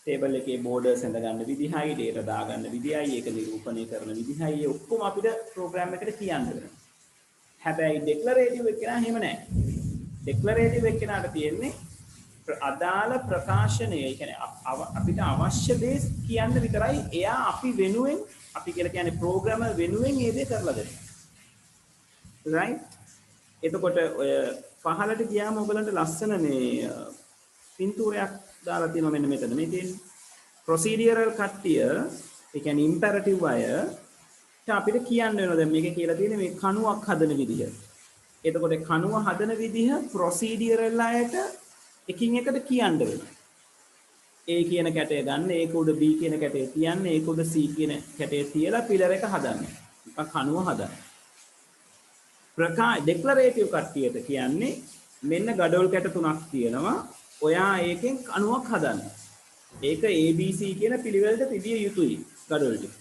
ටේබල් එකේ බෝඩර්ස් ඇඳ ගන්න විදිහයි, ඩේටා දා ගන්න විදිහයි, ඒක නිරූපණය කරන විදිහයි, ඒ ඔක්කොම අපිට ප්‍රෝග්‍රෑම් එකට කියන්න වෙනවා. හැබැයි ඩෙක්ලරේටිව් එක නම් එහෙම නැහැ. ඩෙක්ලරේටිව් එක නට තියෙන්නේ අදාළ ප්‍රකාශනය. ඒ කියන්නේ අපිට අවශ්‍ය දේ කියන්න විතරයි. එයා අපි වෙනුවෙන් අපි කියලා කියන්නේ ප්‍රෝග්‍රෑමර් වෙනුවෙන් ඒ දේ කරලා දෙනවා. right? එතකොට ඔය පහලට ගියාම ඔයගලන්ට ලස්සන මේ පින්තූරයක් දාලා තියෙනවා මෙන්න මෙතන. මේ තියෙන්නේ ප්‍රොසීඩියරල් කට්ටිය, ඒ කියන්නේ ඉම්පෙරටිව් අය අපිට කියන්න වෙනවා දැන් මේකේ කියලා තියෙන්නේ මේ කණුවක් හදන විදිහ. එතකොට කණුව හදන විදිහ ප්‍රොසීඩියරල් අයට එකින් එකට කියන්න වෙනවා. A කියන කැටය ගන්න, ඒක උඩ B කියන කැටය තියන්න, ඒක උඩ C කියන කැටය තියලා පිලර් එක හදන්න. නිකන් කණුව හදන්න. ඩෙක්ලරේටිව් කට්ටියට කියන්නේ මෙන්න ගඩොල් කැට තුනක් තියෙනවා. ඔයා ඒකෙන් කණුවක් හදන්න. ඒක ABC කියන පිළිවෙලට තිබිය යුතුයි ගඩොල් ටික.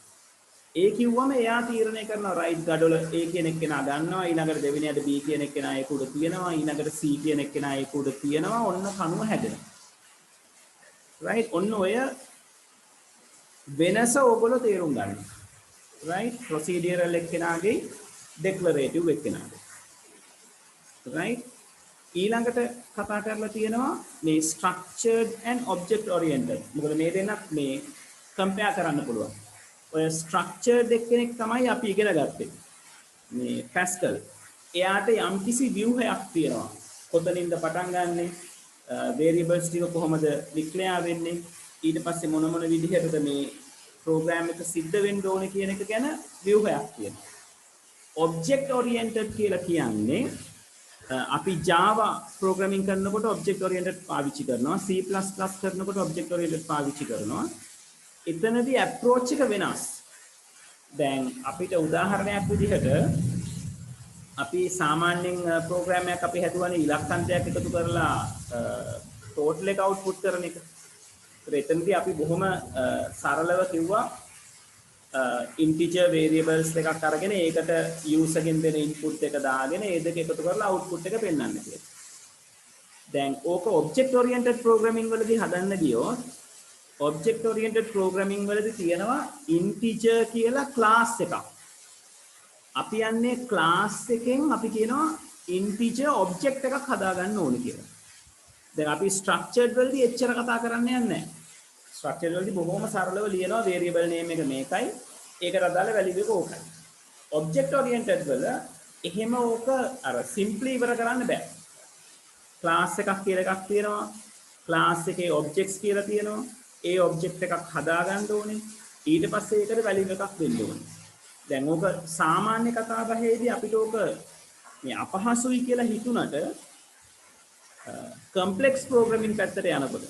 ඒ කිව්වම එයා තීරණය කරනවා රයිට් ගඩොල A කියන එක්කෙනා ගන්නවා, ඊළඟට දෙවෙනියට B කියන එක්කෙනා ඒක උඩ තියනවා, ඊළඟට C කියන එක්කෙනා ඒක උඩ තියනවා, ඔන්න කණුව හැදෙනවා. right? ඔන්න ඔය වෙනස ඕගොල්ලෝ තේරුම් ගන්න. right? procedural එක්කෙනාගේ declarative එක්කෙනාගේ. right? ඊළඟට කතා කරලා තියෙනවා මේ structured and object oriented. මොකද මේ දෙන්නත් මේ compare කරන්න පුළුවන්. ඔය structured එක්කෙනෙක් තමයි අපි ඉගෙන ගත්තේ. මේ Pascal. එයාට යම්කිසි view එකක් තියෙනවා. කොතනින්ද පටන් ගන්නෙ? variables ටික කොහොමද declare වෙන්නේ? ඊට පස්සේ මොන මොන විදිහටද මේ program එක සිද්ධ වෙන්න ඕනේ කියන එක ගැන view එකක් තියෙනවා. object oriented කියලා කියන්නේ අපි Java programming කරනකොට object oriented පාවිච්චි කරනවා, C++ කරනකොට object oriented පාවිච්චි කරනවා. එතනදී approach එක වෙනස්. දැන් අපිට උදාහරණයක් විදිහට අපි සාමාන්‍යයෙන් ප්‍රෝග්‍රෑම් එකක් අපි හදුවානේ ඉලක්කන්තයක් එකතු කරලා ටෝටල් එක අවුට්පුට් කරන එක. ඒත් එතනදී අපි බොහොම සරලව කිව්වා integer variables එකක් අරගෙන ඒකට user ගෙන් දෙන input එක දාගෙන ඒ දෙක එකතු කරලා output එක පෙන්වන්න කියලා. දැන් ඕක object oriented programming වලදී හදන්න ගියොත් object oriented programming වලදී තියෙනවා integer කියලා class එකක්. අපි යන්නේ class එකෙන් අපි කියනවා integer object එකක් හදාගන්න ඕනේ කියලා. දැන් අපි structured වලදී එච්චර කතා කරන්න යන්නේ නැහැ. structured වලදී බොහොම සරලව ලියනවා variable name එක මේකයි. ඒකට අදාළ value එක ඕකයි. object oriented වල එහෙම ඕක අර simply ඉවර කරන්න බෑ. class එකක් කියලා එකක් තියෙනවා. class එකේ objects කියලා තියෙනවා. ඒ object එකක් හදාගන්න ඕනේ. ඊට පස්සේ ඒකට value එකක් දෙන්න ඕනේ. දැන් ඕක සාමාන්‍ය කතා බහේදී අපිට ඕක මේ අපහසුයි කියලා හිතුණට complex programming පැත්තට යනකොට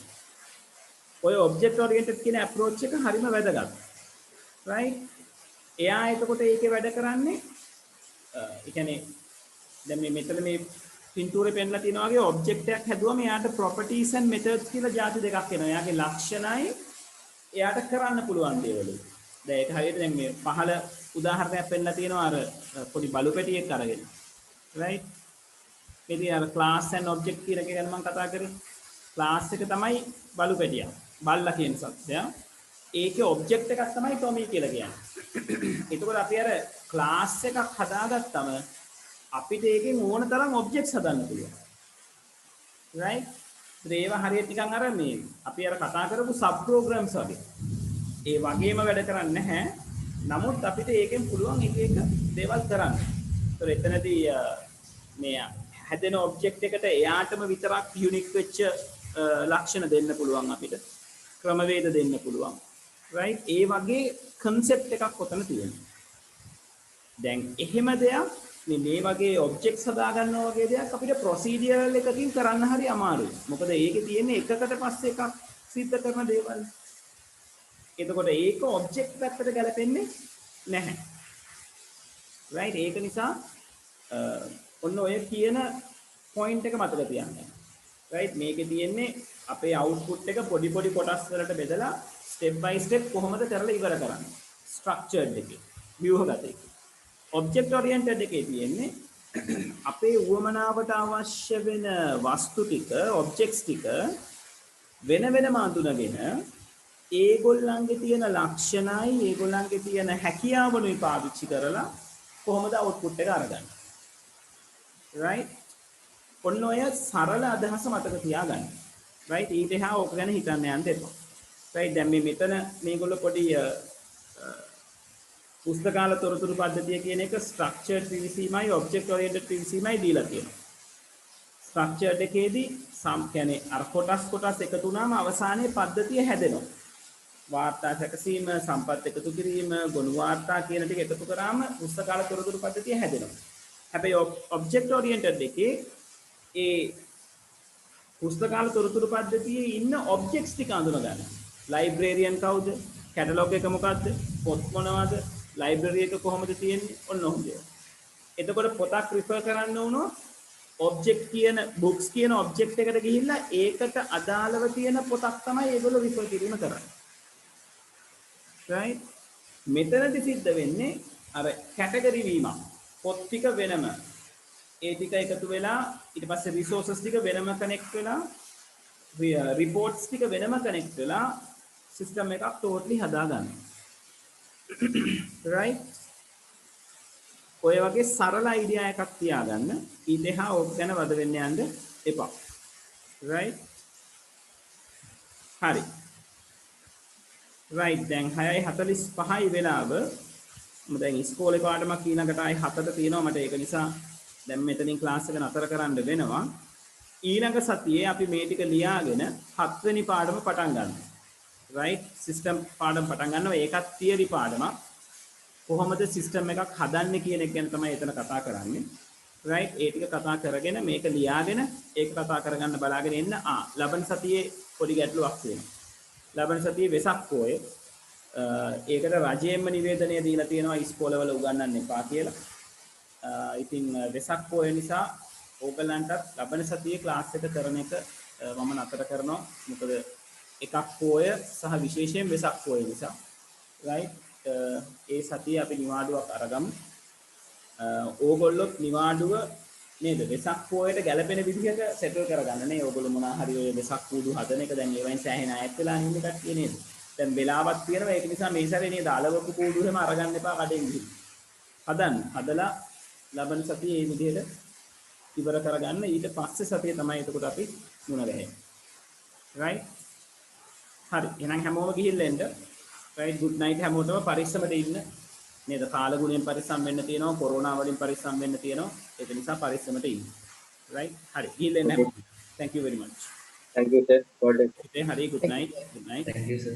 ඔය object oriented කියන approach එක හරිම වැදගත්. right? එයා එතකොට ඒකේ වැඩ කරන්නේ ඒ කියන්නේ දැන් මේ මෙතන මේ පින්තූරේ පෙන්ලා තියෙනවා වගේ object එකක් හැදුවම එයාට properties and methods කියලා જાති දෙකක් එනවා. එයාගේ ලක්ෂණයි එයාට කරන්න පුළුවන් දේවල්. දැන් ඒක හරියට දැන් මේ පහළ උදාහරණයක් පෙන්නලා තියෙනවා අර පොඩි බලු පැටියෙක් අරගෙන. right? මේදී අර class and object කියන එක ගැන මම කතා කරේ. class එක තමයි බලු පැටියා. බල්ලා කියන සත්‍යය. ඒකේ object එකක් තමයි Tommy කියලා කියන්නේ. එතකොට අපි අර class එකක් හදාගත්තම අපිට ඒකෙන් ඕන තරම් objects හදන්න පුළුවන්. right? ඒව හරියට නිකන් අර මේ අපි අර කතා කරපු sub programs වගේ. ඒ වගේම වැඩ කරන්නේ නැහැ. නමුත් අපිට ඒකෙන් පුළුවන් එක එක දේවල් කරන්න. ඒතර එතනදී මේ හැදෙන ඔබ්ජෙක්ට් එකට එයාටම විතරක් යුනික් වෙච්ච ලක්ෂණ දෙන්න පුළුවන් අපිට. ක්‍රමවේද දෙන්න පුළුවන්. right? ඒ වගේ concept එකක් ඔතන තියෙනවා. දැන් එහෙම දෙයක් මේ වගේ ඔබ්ජෙක්ට්ස් හදා ගන්නවා වගේ දෙයක් අපිට ප්‍රොසීඩියරල් එකකින් කරන්න හරි අමාරුයි. මොකද ඒකේ තියෙන්නේ එකකට පස්සේ එකක් සිද්ධ කරන දේවල්. එතකොට ඒක ඔබ්ජෙක්ට් පැත්තට ගැලපෙන්නේ නැහැ. right ඒක නිසා ඔන්න ඔය කියන පොයින්ට් එක මතක තියාගන්න. right මේකේ තියෙන්නේ අපේ අවුට්පුට් එක පොඩි පොඩි කොටස් වලට බෙදලා ස්ටෙප් බයි ස්ටෙප් කොහොමද කරලා ඉවර කරන්නේ. ස්ට්‍රක්චර්ඩ් එකේ ව්‍යුහගත එකේ. ඔබ්ජෙක්ට් ඔරියන්ටඩ් එකේ තියෙන්නේ අපේ උවමනාවට අවශ්‍ය වෙන වස්තු ටික ඔබ්ජෙක්ට්ස් ටික වෙන වෙනම අඳුනගෙන ඒගොල්ලන්ගේ තියෙන ලක්ෂණයි ඒගොල්ලන්ගේ තියෙන හැකියාවනුයි පාවිච්චි කරලා කොහොමද අවුට්පුට් එක අරගන්නේ. right ඔන්න ඔය සරල අදහස මතක තියාගන්න. right ඊට එහා ඕක ගැන හිතන්න යන්න එපා. right දැන් මේ මෙතන මේගොල්ලෝ පොඩි පුස්තකාල තොරතුරු පද්ධතිය කියන එක ස්ට්‍රක්චර්ඩ් PVCමයි ඔබ්ජෙක්ට් ඔරියන්ටඩ් PVCමයි දීලා තියෙනවා. ස්ට්‍රක්චර්ඩ් එකේදී කියන්නේ අර කොටස් එකතු වුණාම අවසානයේ පද්ධතිය හැදෙනවා. වාර්තා සැකසීම, සම්පත් එකතු කිරීම, ගොනු වාර්තා කියන ටික එකතු කරාම පුස්තකාල තොරතුරු පද්ධතිය හැදෙනවා. හැබැයි ඔබ්ජෙක්ට් ඔරියන්ටඩ් එකේ ඒ පුස්තකාල තොරතුරු පද්ධතියේ ඉන්න ඔබ්ජෙක්ට්ස් ටික අඳුන ගන්න. ලයිබ්‍රේරියන් කවුද? කැටලොග් එක මොකද්ද? පොත් මොනවද? ලයිබ්‍රරි එක කොහොමද තියෙන්නේ? ඔන්න ඔහොම දේවල්. එතකොට පොතක් රිෆර් කරන්න වුණොත් ඔබ්ජෙක්ට් කියන බුක්ස් කියන ඔබ්ජෙක්ට් එකට ගිහිල්ලා ඒකට අදාළව තියෙන පොතක් තමයි ඒගොල්ලෝ රිෆර් කිරීම කරන්නේ. right මෙතනදි සිද්ධ වෙන්නේ අර කැටගරි වීමක්. පොත් ටික වෙනම ඒ ටික එකතු වෙලා ඊට පස්සේ රිසෝසස් ටික වෙනම කනෙක්ට් වෙලා රිපෝට්ස් ටික වෙනම කනෙක්ට් වෙලා සිස්ටම් එකක් ටෝටලි හදා ගන්නවා. right ඔය වගේ සරල අයිඩියා එකක් තියාගන්න. ඊට එහා ඕක ගැන වද වෙන්න යන්න එපා. right හරි right දැන් 6:45යි වෙලාව. මම දැන් ඉස්කෝලේ පාඩමක් ඊළඟට ආයි 7ට තියෙනවා. මට ඒක නිසා දැන් මෙතනින් ක්ලාස් එක නතර කරන්න වෙනවා. ඊළඟ සතියේ අපි මේ ටික ලියාගෙන 7 වෙනි පාඩම පටන් ගන්නවා. right සිස්ටම් පාඩම පටන් ගන්නවා. ඒකත් තියරි පාඩමක්. කොහොමද සිස්ටම් එකක් හදන්නේ කියන එක ගැන තමයි එතන කතා කරන්නේ. right ඒ ටික කතා කරගෙන මේක ලියාගෙන ඒක කතා කරගන්න බලාගෙන ඉන්න. ලබන සතියේ පොඩි ගැටලුවක් තියෙනවා. ලබන සතියේ වෙසක් පොය ඒකට රජයෙන්ම නිවේදනය දීලා තියෙනවා ඉස්කෝලවල උගන්වන්න එපා කියලා. ඉතින් වෙසක් පොය නිසා ඕගලන්ටත් ලබන සතියේ ක්ලාස් එක කරන එක මම නතර කරනවා. මොකද එකක් පොය සහ විශේෂයෙන් වෙසක් පොය නිසා. right ඒ සතියේ අපි නිවාඩුවක් අරගමු. ඕගොල්ලොත් නිවාඩුව නේද වෙසක් පොයට ගැලපෙන විදිහට සෙටල් කරගන්න නේ. ඕගොල්ලෝ මොනවා හරි ඔය වෙසක් කූඩු හදන එක දැන් ඒවෙන් සෑහෙන අයත් වෙලා ඉන්න කට්ටිය නේද. දැන් වෙලාවක් තියෙනවා. ඒක නිසා මේ සැරේ නේද අලවපු කූඩු එහෙම අරගන්න එපා කඩෙන් ගිහින්. හදන්න. හදලා ලබන සතියේ මේ විදිහට ඉවර කරගන්න. ඊට පස්සේ සතියේ තමයි එතකොට අපි මුණ ගැහෙන්නේ. right හරි එහෙනම් හැමෝම ගිහිල්ලා එන්න. right good night හැමෝටම පරිස්සමට ඉන්න. නේද කාලගුණයෙන් පරිස්සම් වෙන්න තියෙනවා. කොරෝනා වලින් පරිස්සම් වෙන්න තියෙනවා. ඒක නිසා පරිස්සමට ඉන්න. right හරි ගිහිල්ලා එන්න හැමෝම. thank you very much. thank you sir. හරි good night. good night. Thank you, sir.